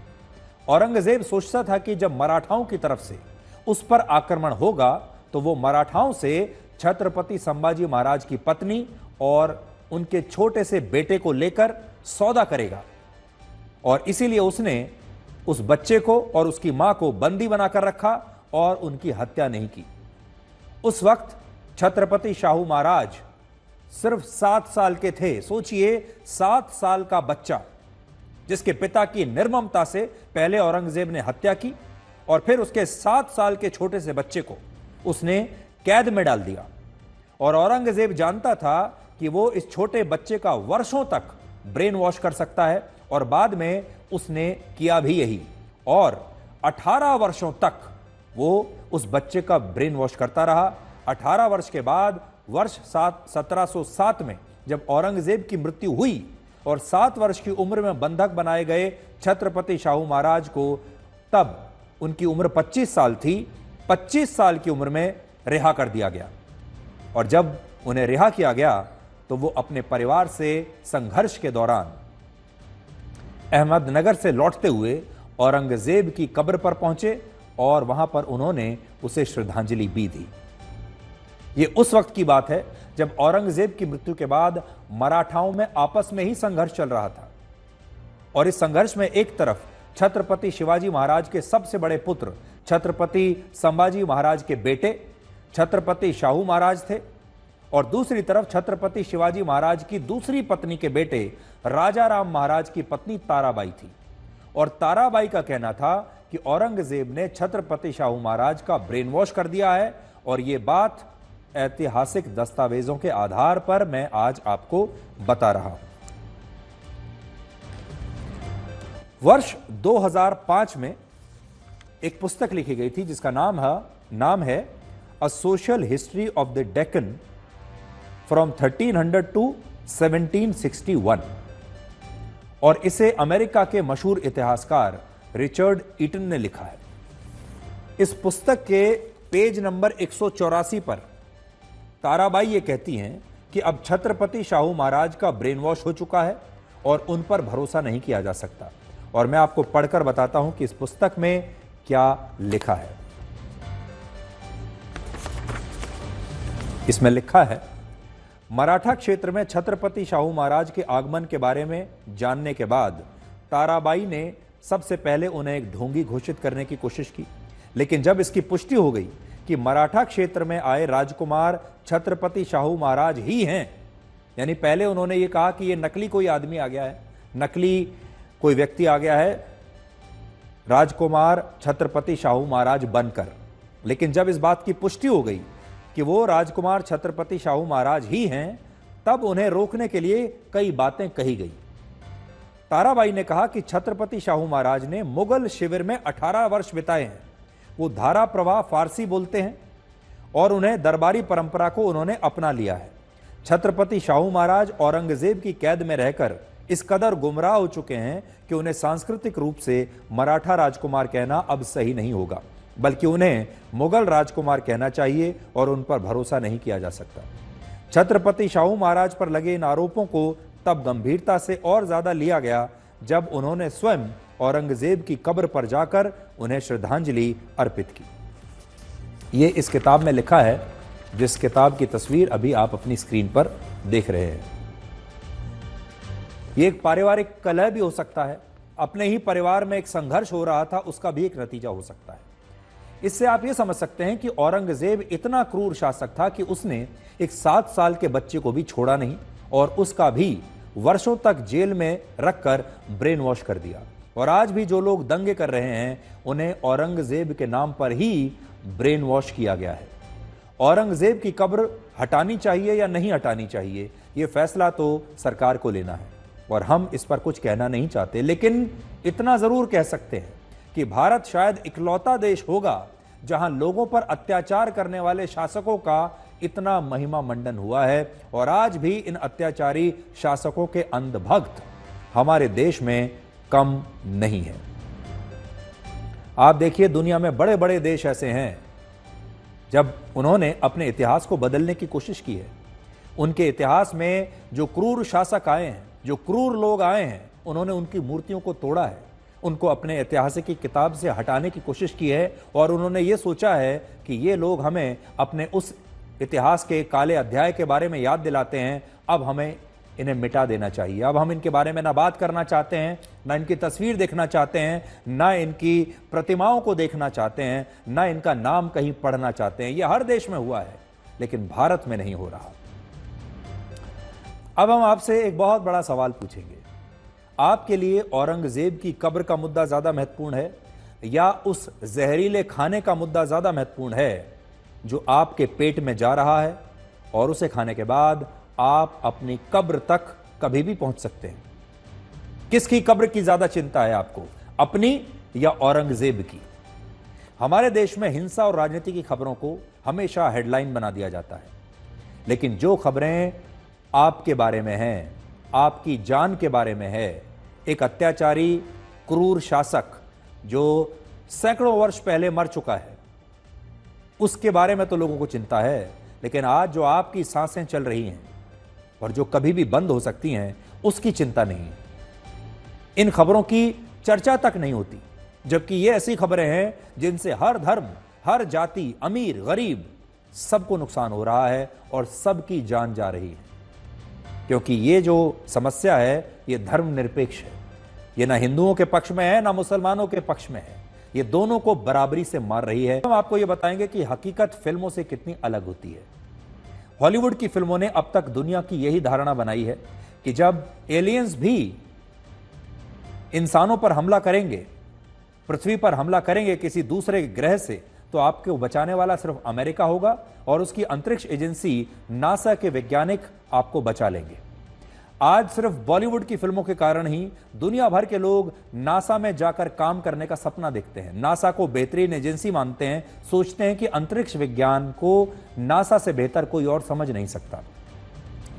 औरंगजेब सोचता था कि जब मराठाओं की तरफ से उस पर आक्रमण होगा तो वो मराठाओं से छत्रपति संभाजी महाराज की पत्नी और उनके छोटे से बेटे को लेकर सौदा करेगा, और इसीलिए उसने उस बच्चे को और उसकी मां को बंदी बनाकर रखा और उनकी हत्या नहीं की। उस वक्त छत्रपति शाहू महाराज सिर्फ 7 साल के थे। सोचिए, 7 साल का बच्चा जिसके पिता की निर्ममता से पहले औरंगजेब ने हत्या की और फिर उसके 7 साल के छोटे से बच्चे को उसने कैद में डाल दिया। और औरंगजेब जानता था कि वो इस छोटे बच्चे का वर्षों तक ब्रेन वॉश कर सकता है, और बाद में उसने किया भी यही। और 18 वर्षों तक वो उस बच्चे का ब्रेन वॉश करता रहा। 18 वर्ष के बाद वर्ष 1707 में जब औरंगजेब की मृत्यु हुई और 7 वर्ष की उम्र में बंधक बनाए गए छत्रपति शाहू महाराज को, तब उनकी उम्र 25 साल थी। 25 साल की उम्र में रिहा कर दिया गया और जब उन्हें रिहा किया गया तो वो अपने परिवार से संघर्ष के दौरान अहमदनगर से लौटते हुए औरंगजेब की कब्र पर पहुंचे और वहां पर उन्होंने उसे श्रद्धांजलि भी दी। ये उस वक्त की बात है जब औरंगजेब की मृत्यु के बाद मराठाओं में आपस में ही संघर्ष चल रहा था और इस संघर्ष में एक तरफ छत्रपति शिवाजी महाराज के सबसे बड़े पुत्र छत्रपति संभाजी महाराज के बेटे छत्रपति शाहू महाराज थे और दूसरी तरफ छत्रपति शिवाजी महाराज की दूसरी पत्नी के बेटे राजा राम महाराज की पत्नी ताराबाई थी और ताराबाई का कहना था कि औरंगजेब ने छत्रपति शाहू महाराज का ब्रेन वॉश कर दिया है और यह बात ऐतिहासिक दस्तावेजों के आधार पर मैं आज आपको बता रहा हूं। वर्ष 2005 में एक पुस्तक लिखी गई थी जिसका नाम है a social history of the Deccan from 1300 to 1761 और इसे अमेरिका के मशहूर इतिहासकार रिचर्ड ईटन ने लिखा है। इस पुस्तक के पेज नंबर 184 पर ताराबाई ये कहती हैं कि अब छत्रपति शाहू महाराज का ब्रेन वॉश हो चुका है और उन पर भरोसा नहीं किया जा सकता और मैं आपको पढ़कर बताता हूं कि इस पुस्तक में क्या लिखा है। इसमें लिखा है, मराठा क्षेत्र में छत्रपति शाहू महाराज के आगमन के बारे में जानने के बाद ताराबाई ने सबसे पहले उन्हें एक ढोंगी घोषित करने की कोशिश की, लेकिन जब इसकी पुष्टि हो गई कि मराठा क्षेत्र में आए राजकुमार छत्रपति शाहू महाराज ही हैं, यानी पहले उन्होंने ये कहा कि ये नकली कोई आदमी आ गया है, नकली कोई व्यक्ति आ गया है राजकुमार छत्रपति शाहू महाराज बनकर, लेकिन जब इस बात की पुष्टि हो गई कि वो राजकुमार छत्रपति शाहू महाराज ही हैं, तब उन्हें रोकने के लिए कई बातें कही गई। ताराबाई ने कहा कि छत्रपति शाहू महाराज ने मुगल शिविर में 18 वर्ष बिताए हैं, वो धारा प्रवाह फारसी बोलते हैं और उन्हें दरबारी परंपरा को उन्होंने अपना लिया है। छत्रपति शाहू महाराज औरंगजेब की कैद में रहकर इस कदर गुमराह हो चुके हैं कि उन्हें सांस्कृतिक रूप से मराठा राजकुमार कहना अब सही नहीं होगा, बल्कि उन्हें मुगल राजकुमार कहना चाहिए और उन पर भरोसा नहीं किया जा सकता। छत्रपति शाहू महाराज पर लगे इन आरोपों को तब गंभीरता से और ज्यादा लिया गया जब उन्होंने स्वयं औरंगजेब की कब्र पर जाकर उन्हें श्रद्धांजलि अर्पित की। ये इस किताब में लिखा है, जिस किताब की तस्वीर अभी आप अपनी स्क्रीन पर देख रहे हैं। ये एक पारिवारिक कलह भी हो सकता है, अपने ही परिवार में एक संघर्ष हो रहा था, उसका भी एक नतीजा हो सकता है। इससे आप ये समझ सकते हैं कि औरंगजेब इतना क्रूर शासक था कि उसने एक 7 साल के बच्चे को भी छोड़ा नहीं और उसका भी वर्षों तक जेल में रखकर ब्रेन वॉश कर दिया। और आज भी जो लोग दंगे कर रहे हैं उन्हें औरंगजेब के नाम पर ही ब्रेन वॉश किया गया है। औरंगजेब की कब्र हटानी चाहिए या नहीं हटानी चाहिए, यह फैसला तो सरकार को लेना है और हम इस पर कुछ कहना नहीं चाहते, लेकिन इतना जरूर कह सकते हैं कि भारत शायद इकलौता देश होगा जहां लोगों पर अत्याचार करने वाले शासकों का इतना महिमा मंडन हुआ है और आज भी इन अत्याचारी शासकों के अंधभक्त हमारे देश में कम नहीं है। आप देखिए, दुनिया में बड़े बड़े देश ऐसे हैं जब उन्होंने अपने इतिहास को बदलने की कोशिश की है, उनके इतिहास में जो क्रूर शासक आए हैं, जो क्रूर लोग आए हैं, उन्होंने उनकी मूर्तियों को तोड़ा है, उनको अपने इतिहास की किताब से हटाने की कोशिश की है और उन्होंने ये सोचा है कि ये लोग हमें अपने उस इतिहास के काले अध्याय के बारे में याद दिलाते हैं, अब हमें इन्हें मिटा देना चाहिए। अब हम इनके बारे में ना बात करना चाहते हैं, ना इनकी तस्वीर देखना चाहते हैं, ना इनकी प्रतिमाओं को देखना चाहते हैं, ना इनका नाम कहीं पढ़ना चाहते हैं। यह हर देश में हुआ है, लेकिन भारत में नहीं हो रहा। अब हम आपसे एक बहुत बड़ा सवाल पूछेंगे, आपके लिए औरंगजेब की कब्र का मुद्दा ज्यादा महत्वपूर्ण है या उस जहरीले खाने का मुद्दा ज्यादा महत्वपूर्ण है जो आपके पेट में जा रहा है और उसे खाने के बाद आप अपनी कब्र तक कभी भी पहुंच सकते हैं? किसकी कब्र की ज्यादा चिंता है आपको, अपनी या औरंगजेब की? हमारे देश में हिंसा और राजनीति की खबरों को हमेशा हेडलाइन बना दिया जाता है, लेकिन जो खबरें आपके बारे में है, आपकी जान के बारे में है। एक अत्याचारी क्रूर शासक जो सैकड़ों वर्ष पहले मर चुका है, उसके बारे में तो लोगों को चिंता है, लेकिन आज जो आपकी सांसें चल रही हैं और जो कभी भी बंद हो सकती हैं, उसकी चिंता नहीं। इन खबरों की चर्चा तक नहीं होती, जबकि ये ऐसी खबरें हैं जिनसे हर धर्म, हर जाति, अमीर, गरीब, सबको नुकसान हो रहा है और सबकी जान जा रही है। क्योंकि ये जो समस्या है, ये धर्मनिरपेक्ष है। ये ना हिंदुओं के पक्ष में है, ना मुसलमानों के पक्ष में है। ये दोनों को बराबरी से मार रही है। हम आपको ये बताएंगे कि हकीकत फिल्मों से कितनी अलग होती है। हॉलीवुड की फिल्मों ने अब तक दुनिया की यही धारणा बनाई है कि जब एलियंस भी इंसानों पर हमला करेंगे, पृथ्वी पर हमला करेंगे किसी दूसरे ग्रह से, तो आपको बचाने वाला सिर्फ अमेरिका होगा और उसकी अंतरिक्ष एजेंसी नासा के वैज्ञानिक आपको बचा लेंगे। आज सिर्फ बॉलीवुड की फिल्मों के कारण ही दुनिया भर के लोग नासा में जाकर काम करने का सपना देखते हैं, नासा को बेहतरीन एजेंसी मानते हैं, सोचते हैं कि अंतरिक्ष विज्ञान को नासा से बेहतर कोई और समझ नहीं सकता।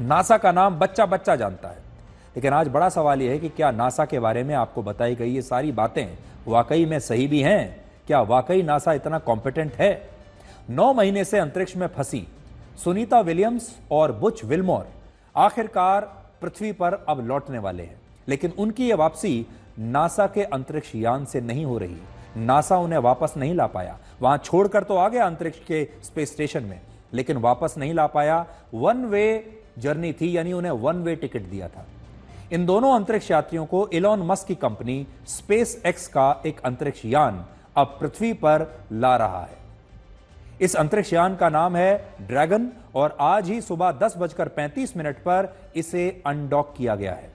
नासा का नाम बच्चा बच्चा जानता है। लेकिन आज बड़ा सवाल यह है कि क्या नासा के बारे में आपको बताई गई ये सारी बातें वाकई में सही भी हैं? क्या वाकई नासा इतना कॉम्पिटेंट है? 9 महीने से अंतरिक्ष में फंसी सुनीता विलियम्स और बुच विल्मोर आखिरकार पृथ्वी पर अब लौटने वाले हैं, लेकिन उनकी यह वापसी नासा के अंतरिक्ष यान से नहीं हो रही। नासा उन्हें वापस नहीं ला पाया। वहां छोड़कर तो आ गया अंतरिक्ष के स्पेस स्टेशन में, लेकिन वापस नहीं ला पाया। 1 वे जर्नी थी, यानी उन्हें 1 वे टिकट दिया था। इन दोनों अंतरिक्ष यात्रियों को इलॉन मस्क की कंपनी स्पेस एक्स का एक अंतरिक्ष यान अब पृथ्वी पर ला रहा है। इस अंतरिक्ष यान का नाम है ड्रैगन और आज ही सुबह 10:35 पर इसे अनडॉक किया गया है।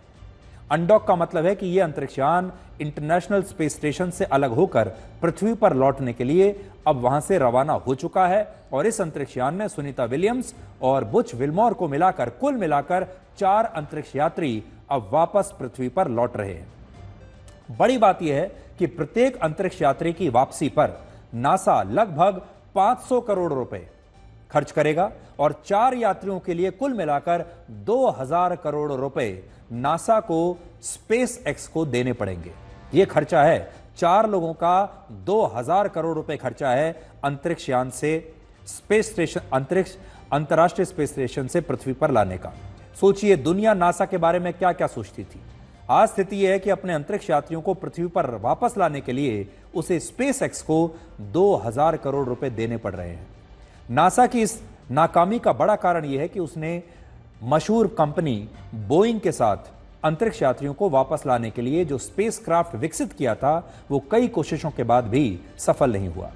अनडॉक का मतलब है कि यह अंतरिक्ष यान इंटरनेशनल स्पेस स्टेशन से अलग होकर पृथ्वी पर लौटने के लिए अब वहां से रवाना हो चुका है और इस अंतरिक्ष यान में सुनीता विलियम्स और बुच विल्मोर को मिलाकर कुल मिलाकर 4 अंतरिक्ष यात्री अब वापस पृथ्वी पर लौट रहे हैं। बड़ी बात यह है कि प्रत्येक अंतरिक्ष यात्री की वापसी पर नासा लगभग 500 करोड़ रुपए खर्च करेगा और 4 यात्रियों के लिए कुल मिलाकर 2000 करोड़ रुपए नासा को स्पेस एक्स को देने पड़ेंगे। यह खर्चा है 4 लोगों का 2000 करोड़ रुपए खर्चा है अंतरिक्ष यान से स्पेस स्टेशन अंतर्राष्ट्रीय स्पेस स्टेशन से पृथ्वी पर लाने का। सोचिए दुनिया नासा के बारे में क्या क्या सोचती थी। आज स्थिति यह है कि अपने अंतरिक्ष यात्रियों को पृथ्वी पर वापस लाने के लिए उसे स्पेस एक्स को 2000 करोड़ रुपए देने पड़ रहे हैं। नासा की इस नाकामी का बड़ा कारण यह है कि उसने मशहूर कंपनी बोइंग के साथ अंतरिक्ष यात्रियों को वापस लाने के लिए जो स्पेसक्राफ्ट विकसित किया था, वो कई कोशिशों के बाद भी सफल नहीं हुआ।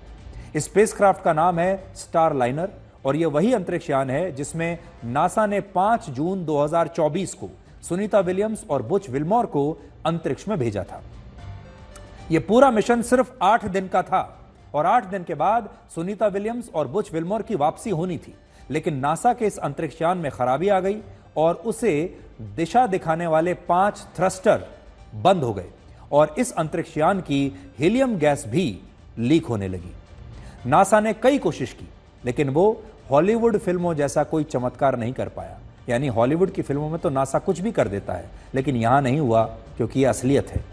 इस स्पेसक्राफ्ट का नाम है स्टारलाइनर और यह वही अंतरिक्ष यान है जिसमें नासा ने 5 जून 2024 को सुनीता विलियम्स और बुच विल्मोर को अंतरिक्ष में भेजा था। यह पूरा मिशन सिर्फ 8 दिन का था और 8 दिन के बाद सुनीता विलियम्स और बुच विल्मोर की वापसी होनी थी, लेकिन नासा के इस अंतरिक्ष यान में खराबी आ गई और उसे दिशा दिखाने वाले 5 थ्रस्टर बंद हो गए और इस अंतरिक्ष यान की हीलियम गैस भी लीक होने लगी। नासा ने कई कोशिश की, लेकिन वो हॉलीवुड फिल्मों जैसा कोई चमत्कार नहीं कर पाया। यानी हॉलीवुड की फिल्मों में तो नासा कुछ भी कर देता है, लेकिन यहां नहीं हुआ क्योंकि यह असलियत है।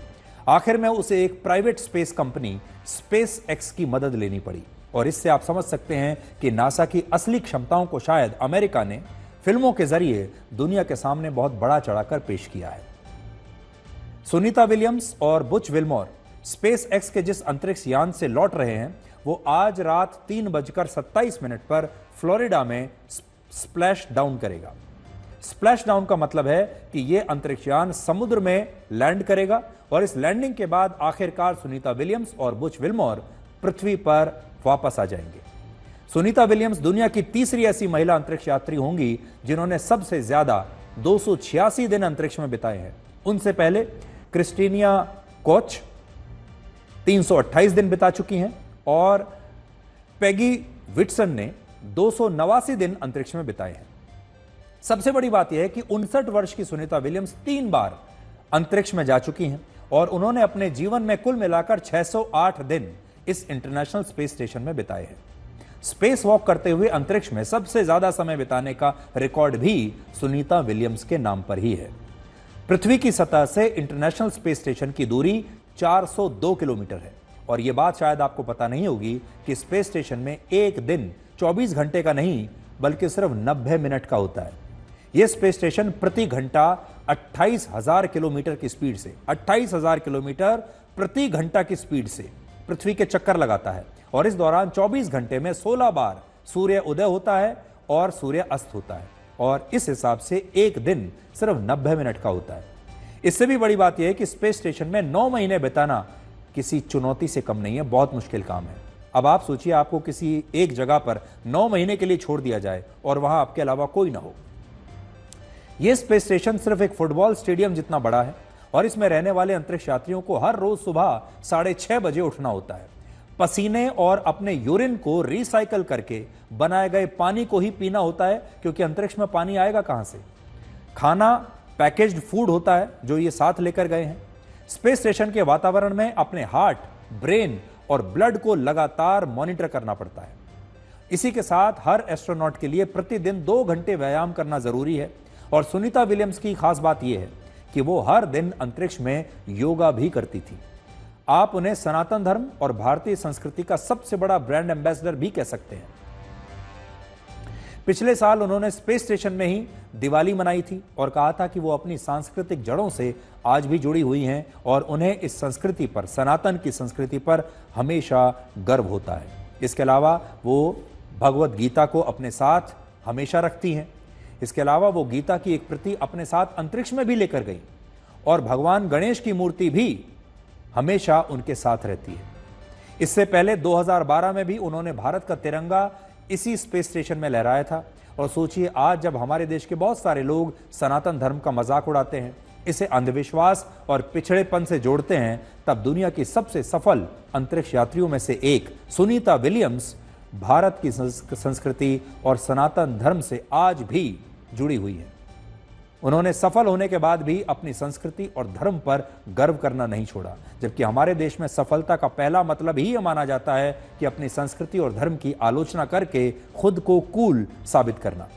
आखिर में उसे एक private space company space x की मदद लेनी पड़ी और इससे आप समझ सकते हैं कि नासा की असली क्षमताओं को शायद अमेरिका ने फिल्मों के जरिए दुनिया के सामने बहुत बड़ा चढ़ाकर पेश किया है। सुनीता विलियम्स और बुच विल्मोर स्पेस एक्स के जिस अंतरिक्ष यान से लौट रहे हैं, वो आज रात 3:27 पर फ्लोरिडा में स्प्लैश डाउन करेगा। स्प्लैश डाउन का मतलब है कि यह अंतरिक्ष यान समुद्र में लैंड करेगा और इस लैंडिंग के बाद आखिरकार सुनीता विलियम्स और बुच विल्मोर पृथ्वी पर वापस आ जाएंगे। सुनीता विलियम्स दुनिया की तीसरी ऐसी महिला अंतरिक्ष यात्री होंगी जिन्होंने सबसे ज्यादा 286 दिन अंतरिक्ष में बिताए हैं। उनसे पहले क्रिस्टीनिया कोच 328 दिन बिता चुकी हैं और पेगी विटसन ने 289 दिन अंतरिक्ष में बिताए हैं। सबसे बड़ी बात यह है कि 59 वर्ष की सुनीता विलियम्स 3 बार अंतरिक्ष में जा चुकी हैं और उन्होंने अपने जीवन में कुल मिलाकर 608 दिन इस इंटरनेशनल स्पेस स्टेशन में बिताए हैं। स्पेस वॉक करते हुए अंतरिक्ष में सबसे ज्यादा समय बिताने का रिकॉर्ड भी सुनीता विलियम्स के नाम पर ही है। पृथ्वी की सतह से इंटरनेशनल स्पेस स्टेशन की दूरी 402 किलोमीटर है और यह बात शायद आपको पता नहीं होगी कि स्पेस स्टेशन में एक दिन 24 घंटे का नहीं बल्कि सिर्फ 90 मिनट का होता है। यह स्पेस स्टेशन प्रति घंटा 28,000 किलोमीटर की स्पीड से 28,000 किलोमीटर प्रति घंटा की स्पीड से पृथ्वी के चक्कर लगाता है और इस दौरान 24 घंटे में 16 बार सूर्य उदय होता है और सूर्य अस्त होता है और इस हिसाब से एक दिन सिर्फ 90 मिनट का होता है। इससे भी बड़ी बात यह है कि स्पेस स्टेशन में 9 महीने बिताना किसी चुनौती से कम नहीं है, बहुत मुश्किल काम है। अब आप सोचिए आपको किसी एक जगह पर 9 महीने के लिए छोड़ दिया जाए और वहां आपके अलावा कोई ना हो। यह स्पेस स्टेशन सिर्फ एक फुटबॉल स्टेडियम जितना बड़ा है और इसमें रहने वाले अंतरिक्ष यात्रियों को हर रोज सुबह 6:30 बजे उठना होता है। पसीने और अपने यूरिन को रिसाइकल करके बनाए गए पानी को ही पीना होता है क्योंकि अंतरिक्ष में पानी आएगा कहां से। खाना पैकेज्ड फूड होता है जो ये साथ लेकर गए हैं। स्पेस स्टेशन के वातावरण में अपने हार्ट, ब्रेन और ब्लड को लगातार मॉनिटर करना पड़ता है। इसी के साथ हर एस्ट्रोनॉट के लिए प्रतिदिन 2 घंटे व्यायाम करना जरूरी है और सुनीता विलियम्स की खास बात यह है कि वो हर दिन अंतरिक्ष में योगा भी करती थी। आप उन्हें सनातन धर्म और भारतीय संस्कृति का सबसे बड़ा ब्रांड एम्बेसडर भी कह सकते हैं। पिछले साल उन्होंने स्पेस स्टेशन में ही दिवाली मनाई थी और कहा था कि वो अपनी सांस्कृतिक जड़ों से आज भी जुड़ी हुई हैं और उन्हें इस संस्कृति पर, सनातन की संस्कृति पर हमेशा गर्व होता है। इसके अलावा वो भगवत गीता को अपने साथ हमेशा रखती हैं। इसके अलावा वो गीता की एक प्रति अपने साथ अंतरिक्ष में भी लेकर गई और भगवान गणेश की मूर्ति भी हमेशा उनके साथ रहती है। इससे पहले 2012 में भी उन्होंने भारत का तिरंगा इसी स्पेस स्टेशन में लहराया था और सोचिए आज जब हमारे देश के बहुत सारे लोग सनातन धर्म का मजाक उड़ाते हैं, इसे अंधविश्वास और पिछड़ेपन से जोड़ते हैं, तब दुनिया की सबसे सफल अंतरिक्ष यात्रियों में से एक सुनीता विलियम्स भारत की संस्कृति और सनातन धर्म से आज भी जुड़ी हुई है। उन्होंने सफल होने के बाद भी अपनी संस्कृति और धर्म पर गर्व करना नहीं छोड़ा, जबकि हमारे देश में सफलता का पहला मतलब ही यह माना जाता है कि अपनी संस्कृति और धर्म की आलोचना करके खुद को कूल साबित करना।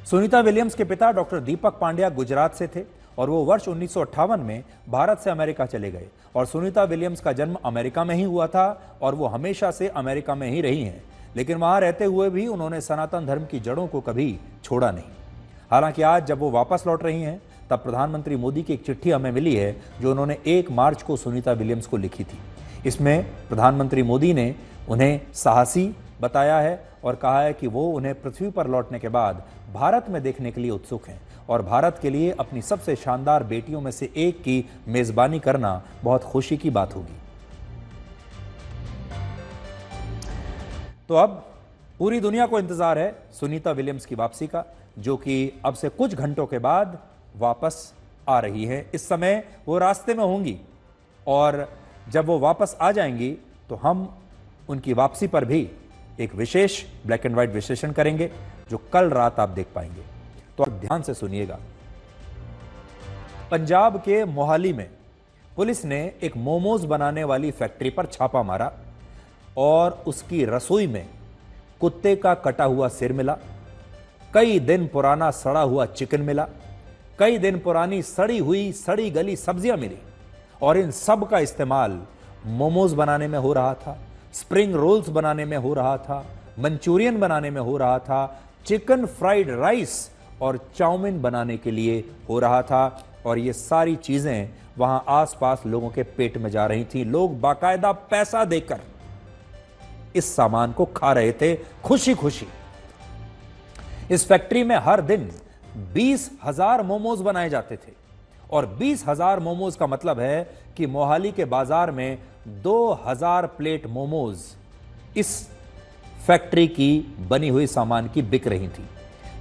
सुनीता विलियम्स के पिता डॉक्टर दीपक पांड्या गुजरात से थे और वो वर्ष 1958 में भारत से अमेरिका चले गए और सुनीता विलियम्स का जन्म अमेरिका में ही हुआ था और वो हमेशा से अमेरिका में ही रही हैं, लेकिन वहां रहते हुए भी उन्होंने सनातन धर्म की जड़ों को कभी छोड़ा नहीं। हालांकि आज जब वो वापस लौट रही हैं तब प्रधानमंत्री मोदी की एक चिट्ठी हमें मिली है जो उन्होंने 1 मार्च को सुनीता विलियम्स को लिखी थी। इसमें प्रधानमंत्री मोदी ने उन्हें साहसी बताया है और कहा है कि वो उन्हें पृथ्वी पर लौटने के बाद भारत में देखने के लिए उत्सुक हैं और भारत के लिए अपनी सबसे शानदार बेटियों में से एक की मेजबानी करना बहुत खुशी की बात होगी। तो अब पूरी दुनिया को इंतजार है सुनीता विलियम्स की वापसी का, जो कि अब से कुछ घंटों के बाद वापस आ रही है। इस समय वो रास्ते में होंगी और जब वो वापस आ जाएंगी तो हम उनकी वापसी पर भी एक विशेष ब्लैक एंड व्हाइट विश्लेषण करेंगे जो कल रात आप देख पाएंगे। तो आप ध्यान से सुनिएगा। पंजाब के मोहाली में पुलिस ने एक मोमोज बनाने वाली फैक्ट्री पर छापा मारा और उसकी रसोई में कुत्ते का कटा हुआ सिर मिला, कई दिन पुराना सड़ा हुआ चिकन मिला, कई दिन पुरानी सड़ी हुई सड़ी गली सब्जियां मिली और इन सब का इस्तेमाल मोमोज बनाने में हो रहा था, स्प्रिंग रोल्स बनाने में हो रहा था, मंचूरियन बनाने में हो रहा था, चिकन फ्राइड राइस और चाउमीन बनाने के लिए हो रहा था और ये सारी चीजें वहां आसपास लोगों के पेट में जा रही थी। लोग बाकायदा पैसा देकर इस सामान को खा रहे थे खुशी खुशी। इस फैक्ट्री में हर दिन 20,000 मोमोज बनाए जाते थे और 20,000 मोमोज का मतलब है कि मोहाली के बाजार में 2,000 प्लेट मोमोज इस फैक्ट्री की बनी हुई सामान की बिक रही थी,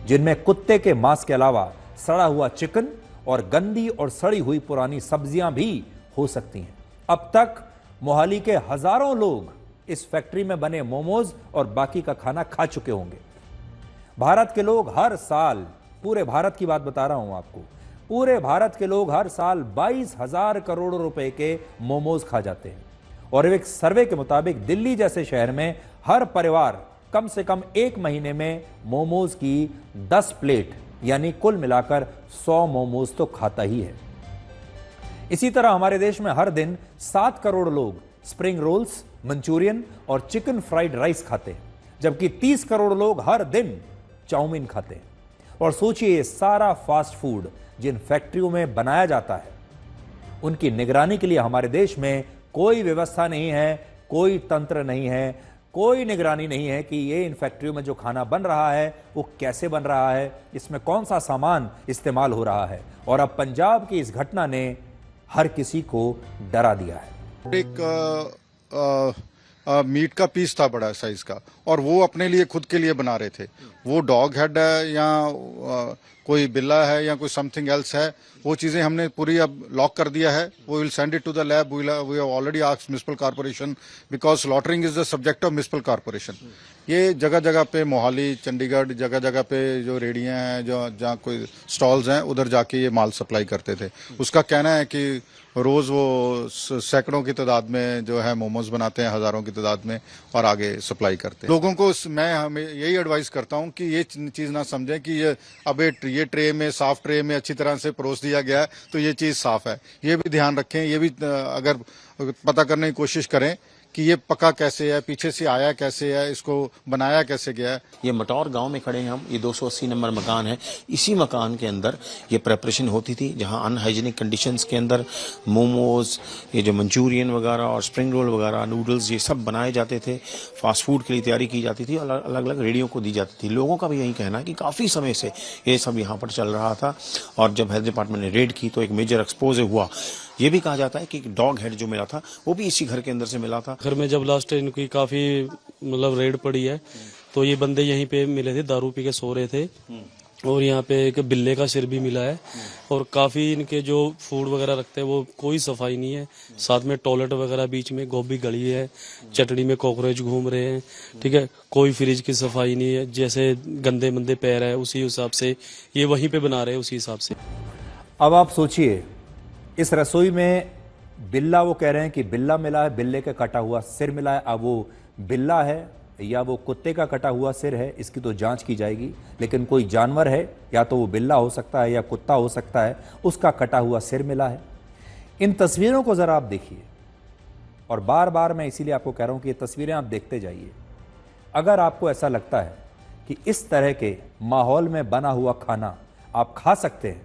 जिनमें कुत्ते के मांस के अलावा सड़ा हुआ चिकन और गंदी और सड़ी हुई पुरानी सब्जियां भी हो सकती हैं। अब तक मोहाली के हजारों लोग इस फैक्ट्री में बने मोमोज और बाकी का खाना खा चुके होंगे। भारत के लोग हर साल, पूरे भारत की बात बता रहा हूं आपको, पूरे भारत के लोग हर साल 22,000 करोड़ रुपए के मोमोज खा जाते हैं और एक सर्वे के मुताबिक दिल्ली जैसे शहर में हर परिवार कम से कम एक महीने में मोमोज की 10 प्लेट यानी कुल मिलाकर 100 मोमोज तो खाता ही है। इसी तरह हमारे देश में हर दिन 7 करोड़ लोग स्प्रिंग रोल्स, मंचूरियन और चिकन फ्राइड राइस खाते हैं, जबकि 30 करोड़ लोग हर दिन चाउमीन खाते हैं। और सोचिए, सारा फास्ट फूड जिन फैक्ट्रियों में बनाया जाता है, उनकी निगरानी के लिए हमारे देश में कोई व्यवस्था नहीं है, कोई तंत्र नहीं है, कोई निगरानी नहीं है कि ये इन फैक्ट्रियों में जो खाना बन रहा है वो कैसे बन रहा है, इसमें कौन सा सामान इस्तेमाल हो रहा है। और अब पंजाब की इस घटना ने हर किसी को डरा दिया है। एक मीट का पीस था बड़ा साइज का, और वो अपने लिए खुद के लिए बना रहे थे। वो डॉग हेड है या कोई बिल्ला है या कोई समथिंग एल्स है, वो चीजें हमने पूरी अब लॉक कर दिया है। वो will send it to the lab. We have already asked municipal corporation, because slaughtering is the subject of municipal corporation. ये जगह जगह पे, मोहाली, चंडीगढ़, जगह जगह पे जो रेडियां हैं, जो जहाँ कोई स्टॉल्स हैं, उधर जाके ये माल सप्लाई करते थे। उसका कहना है कि रोज वो सैकड़ों की तादाद में जो है मोमोज बनाते हैं, हजारों की तादाद में, और आगे सप्लाई करते हैं। लोगों को मैं हमें यही एडवाइस करता हूं कि ये चीज ना समझें कि ये ट्रे में, साफ ट्रे में अच्छी तरह से परोस दिया गया है तो ये चीज साफ है। ये भी ध्यान रखें, ये भी अगर पता करने की कोशिश करें कि ये पका कैसे है, पीछे से आया कैसे है, इसको बनाया कैसे गया है। ये मटौर गांव में खड़े हैं हम। ये 280 नंबर मकान है। इसी मकान के अंदर ये प्रेपरेशन होती थी, जहां अनहाइजीनिक कंडीशंस के अंदर मोमोज, ये जो मंचूरियन वगैरह और स्प्रिंग रोल वगैरह, नूडल्स, ये सब बनाए जाते थे। फास्ट फूड के लिए तैयारी की जाती थी, अलग अलग रेडियो को दी जाती थी। लोगों का भी यही कहना है कि काफ़ी समय से ये सब यहाँ पर चल रहा था, और जब हेल्थ डिपार्टमेंट ने रेड की तो एक मेजर एक्सपोज हुआ। ये भी कहा जाता है कि डॉग हेड जो मिला था वो भी इसी घर के अंदर से मिला था। घर में जब लास्ट इनकी काफी मतलब रेड पड़ी है, तो ये बंदे यहीं पे मिले थे, दारू पी के सो रहे थे, और यहाँ पे एक बिल्ले का सिर भी मिला है। और काफी इनके जो फूड वगैरह रखते हैं वो कोई सफाई नहीं है। साथ में टॉयलेट वगैरह बीच में गोभी गली है, चटनी में कॉकरोच घूम रहे हैं, ठीक है। कोई फ्रिज की सफाई नहीं है, जैसे गंदे मंदे पैर है उसी हिसाब से ये वहीं पे बना रहे हैं, उसी हिसाब से। अब आप सोचिए, इस रसोई में बिल्ला, वो कह रहे हैं कि बिल्ला मिला है, बिल्ले का कटा हुआ सिर मिला है। अब वो बिल्ला है या वो कुत्ते का कटा हुआ सिर है, इसकी तो जांच की जाएगी। लेकिन कोई जानवर है, या तो वो बिल्ला हो सकता है या कुत्ता हो सकता है, उसका कटा हुआ सिर मिला है। इन तस्वीरों को जरा आप देखिए, और बार बार मैं इसीलिए आपको कह रहा हूं कि ये तस्वीरें आप देखते जाइए। अगर आपको ऐसा लगता है कि इस तरह के माहौल में बना हुआ खाना आप खा सकते हैं,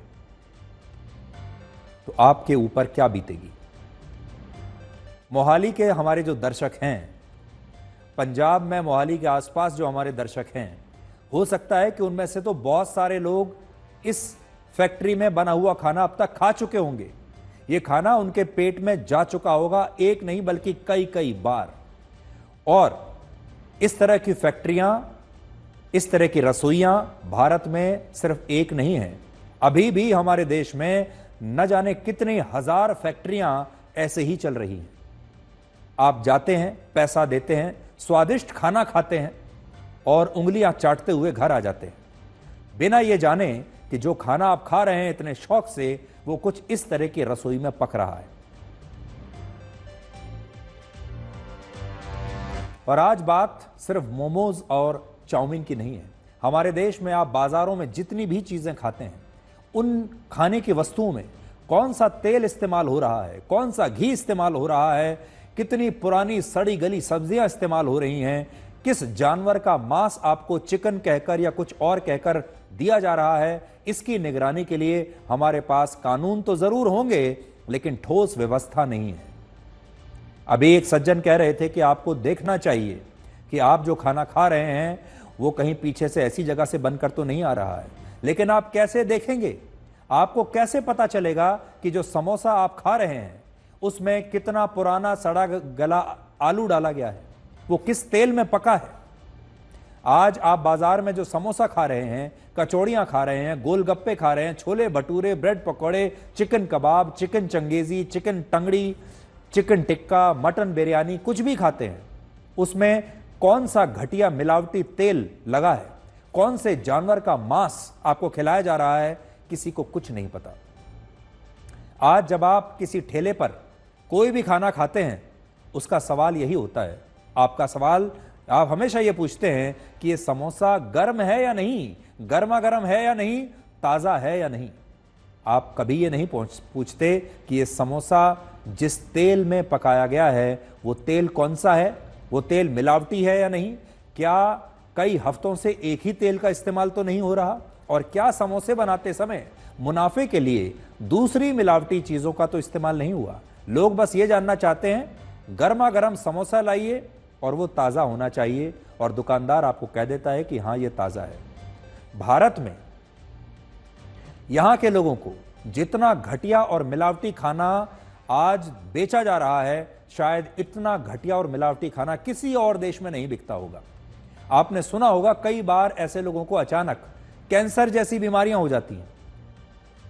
तो आपके ऊपर क्या बीतेगी। मोहाली के हमारे जो दर्शक हैं, पंजाब में मोहाली के आसपास जो हमारे दर्शक हैं, हो सकता है कि उनमें से तो बहुत सारे लोग इस फैक्ट्री में बना हुआ खाना अब तक खा चुके होंगे। ये खाना उनके पेट में जा चुका होगा, एक नहीं बल्कि कई कई बार। और इस तरह की फैक्ट्रियां, इस तरह की रसोइयां भारत में सिर्फ एक नहीं है। अभी भी हमारे देश में न जाने कितनी हजार फैक्ट्रियां ऐसे ही चल रही हैं। आप जाते हैं, पैसा देते हैं, स्वादिष्ट खाना खाते हैं और उंगलियां चाटते हुए घर आ जाते हैं, बिना ये जाने कि जो खाना आप खा रहे हैं इतने शौक से, वो कुछ इस तरह की रसोई में पक रहा है। और आज बात सिर्फ मोमोज और चाउमीन की नहीं है। हमारे देश में आप बाजारों में जितनी भी चीजें खाते हैं, उन खाने की वस्तुओं में कौन सा तेल इस्तेमाल हो रहा है, कौन सा घी इस्तेमाल हो रहा है, कितनी पुरानी सड़ी गली सब्जियां इस्तेमाल हो रही हैं, किस जानवर का मांस आपको चिकन कहकर या कुछ और कहकर दिया जा रहा है, इसकी निगरानी के लिए हमारे पास कानून तो जरूर होंगे, लेकिन ठोस व्यवस्था नहीं है। अभी एक सज्जन कह रहे थे कि आपको देखना चाहिए कि आप जो खाना खा रहे हैं वो कहीं पीछे से ऐसी जगह से बनकर तो नहीं आ रहा है। लेकिन आप कैसे देखेंगे? आपको कैसे पता चलेगा कि जो समोसा आप खा रहे हैं उसमें कितना पुराना सड़ा गला आलू डाला गया है, वो किस तेल में पका है? आज आप बाजार में जो समोसा खा रहे हैं, कचौड़ियां खा रहे हैं, गोलगप्पे खा रहे हैं, छोले भटूरे, ब्रेड पकौड़े, chicken kebab, chicken changezi, chicken tangdi, chicken tikka, mutton biryani, कुछ भी खाते हैं, उसमें कौन सा घटिया मिलावटी तेल लगा है, कौन से जानवर का मांस आपको खिलाया जा रहा है, किसी को कुछ नहीं पता। आज जब आप किसी ठेले पर कोई भी खाना खाते हैं उसका सवाल यही होता है। आपका सवाल, आप हमेशा ये पूछते हैं कि ये समोसा गर्म है या नहीं, गर्मा गर्म है या नहीं, ताजा है या नहीं। आप कभी ये नहीं पूछते कि ये समोसा जिस तेल में पकाया गया है वो तेल कौन सा है, वो तेल मिलावटी है या नहीं, क्या कई हफ्तों से एक ही तेल का इस्तेमाल तो नहीं हो रहा, और क्या समोसे बनाते समय मुनाफे के लिए दूसरी मिलावटी चीजों का तो इस्तेमाल नहीं हुआ। लोग बस ये जानना चाहते हैं गर्मा गर्म समोसा लाइए और वो ताजा होना चाहिए, और दुकानदार आपको कह देता है कि हां ये ताजा है। भारत में यहां के लोगों को जितना घटिया और मिलावटी खाना आज बेचा जा रहा है, शायद इतना घटिया और मिलावटी खाना किसी और देश में नहीं बिकता होगा। आपने सुना होगा कई बार ऐसे लोगों को अचानक कैंसर जैसी बीमारियां हो जाती हैं।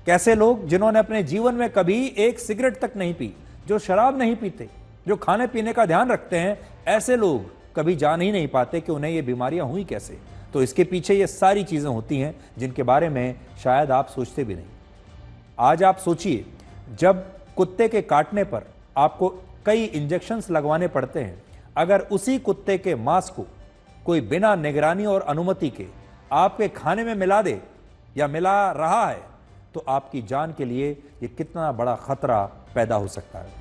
कैसे लोग जिन्होंने अपने जीवन में कभी एक सिगरेट तक नहीं पी, जो शराब नहीं पीते, जो खाने पीने का ध्यान रखते हैं, ऐसे लोग कभी जान ही नहीं पाते कि उन्हें ये बीमारियां हुई कैसे। तो इसके पीछे ये सारी चीजें होती हैं जिनके बारे में शायद आप सोचते भी नहीं। आज आप सोचिए, जब कुत्ते के काटने पर आपको कई इंजेक्शंस लगवाने पड़ते हैं, अगर उसी कुत्ते के मांस को कोई बिना निगरानी और अनुमति के आपके खाने में मिला दे या मिला रहा है, तो आपकी जान के लिए ये कितना बड़ा खतरा पैदा हो सकता है।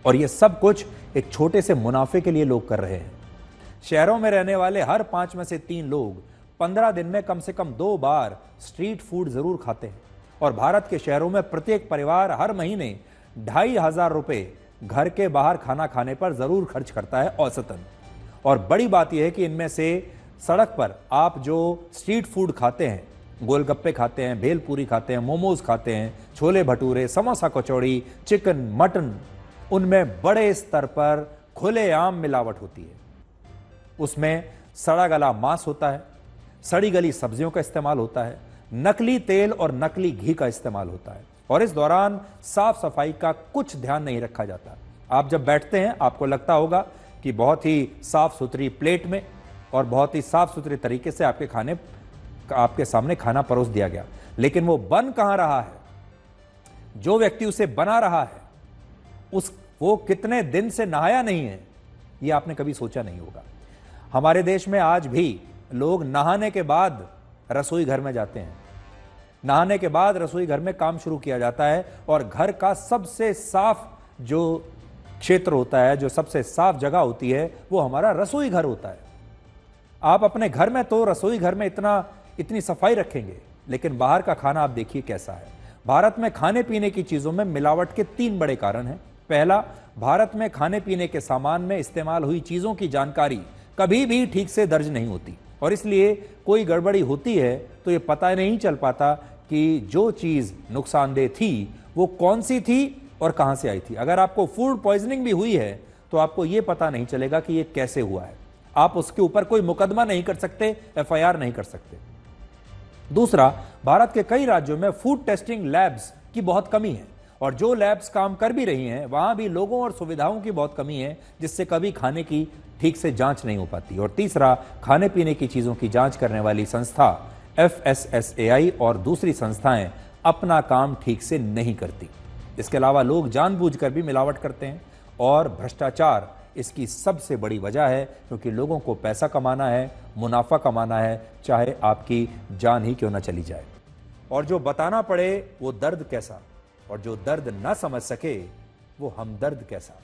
और ये सब कुछ एक छोटे से मुनाफे के लिए लोग कर रहे हैं। शहरों में रहने वाले हर 5 में से 3 लोग 15 दिन में कम से कम 2 बार स्ट्रीट फूड जरूर खाते हैं, और भारत के शहरों में प्रत्येक परिवार हर महीने 2,500 रुपए घर के बाहर खाना खाने पर जरूर खर्च करता है औसतन। और बड़ी बात यह है कि इनमें से सड़क पर आप जो स्ट्रीट फूड खाते हैं, गोलगप्पे खाते हैं, भेलपूरी खाते हैं, मोमोज खाते हैं, छोले भटूरे, समोसा कचौड़ी, चिकन, मटन, उनमें बड़े स्तर पर खुलेआम मिलावट होती है। उसमें सड़ा गला मांस होता है, सड़ी गली सब्जियों का इस्तेमाल होता है, नकली तेल और नकली घी का इस्तेमाल होता है, और इस दौरान साफ सफाई का कुछ ध्यान नहीं रखा जाता। आप जब बैठते हैं आपको लगता होगा कि बहुत ही साफ सुथरी प्लेट में और बहुत ही साफ सुथरे तरीके से आपके सामने खाना परोस दिया गया, लेकिन वो बन कहां रहा है, जो व्यक्ति उसे बना रहा है वो कितने दिन से नहाया नहीं है, ये आपने कभी सोचा नहीं होगा। हमारे देश में आज भी लोग नहाने के बाद रसोई घर में जाते हैं। नहाने के बाद रसोई घर में काम शुरू किया जाता है, और घर का सबसे साफ जो क्षेत्र होता है, जो सबसे साफ जगह होती है, वो हमारा रसोई घर होता है। आप अपने घर में तो रसोई घर में इतनी सफाई रखेंगे, लेकिन बाहर का खाना आप देखिए कैसा है। भारत में खाने पीने की चीजों में मिलावट के 3 बड़े कारण हैं। पहला, भारत में खाने पीने के सामान में इस्तेमाल हुई चीजों की जानकारी कभी भी ठीक से दर्ज नहीं होती, और इसलिए कोई गड़बड़ी होती है तो ये पता नहीं चल पाता कि जो चीज नुकसानदेह थी वो कौन सी थी और कहां से आई थी। अगर आपको फूड पॉइजनिंग भी हुई है तो आपको यह पता नहीं चलेगा कि यह कैसे हुआ है। आप उसके ऊपर कोई मुकदमा नहीं कर सकते, FIR नहीं कर सकते। दूसरा, भारत के कई राज्यों में फूड टेस्टिंग लैब्स की बहुत कमी है, और जो लैब्स काम कर भी रही हैं वहां भी लोगों और सुविधाओं की बहुत कमी है, जिससे कभी खाने की ठीक से जांच नहीं हो पाती। और तीसरा, खाने पीने की चीजों की जांच करने वाली संस्था FSSAI और दूसरी संस्थाएं अपना काम ठीक से नहीं करती। इसके अलावा लोग जानबूझकर भी मिलावट करते हैं, और भ्रष्टाचार इसकी सबसे बड़ी वजह है, क्योंकि लोगों को पैसा कमाना है, मुनाफा कमाना है, चाहे आपकी जान ही क्यों ना चली जाए। और जो बताना पड़े वो दर्द कैसा, और जो दर्द ना समझ सके वो हमदर्द कैसा।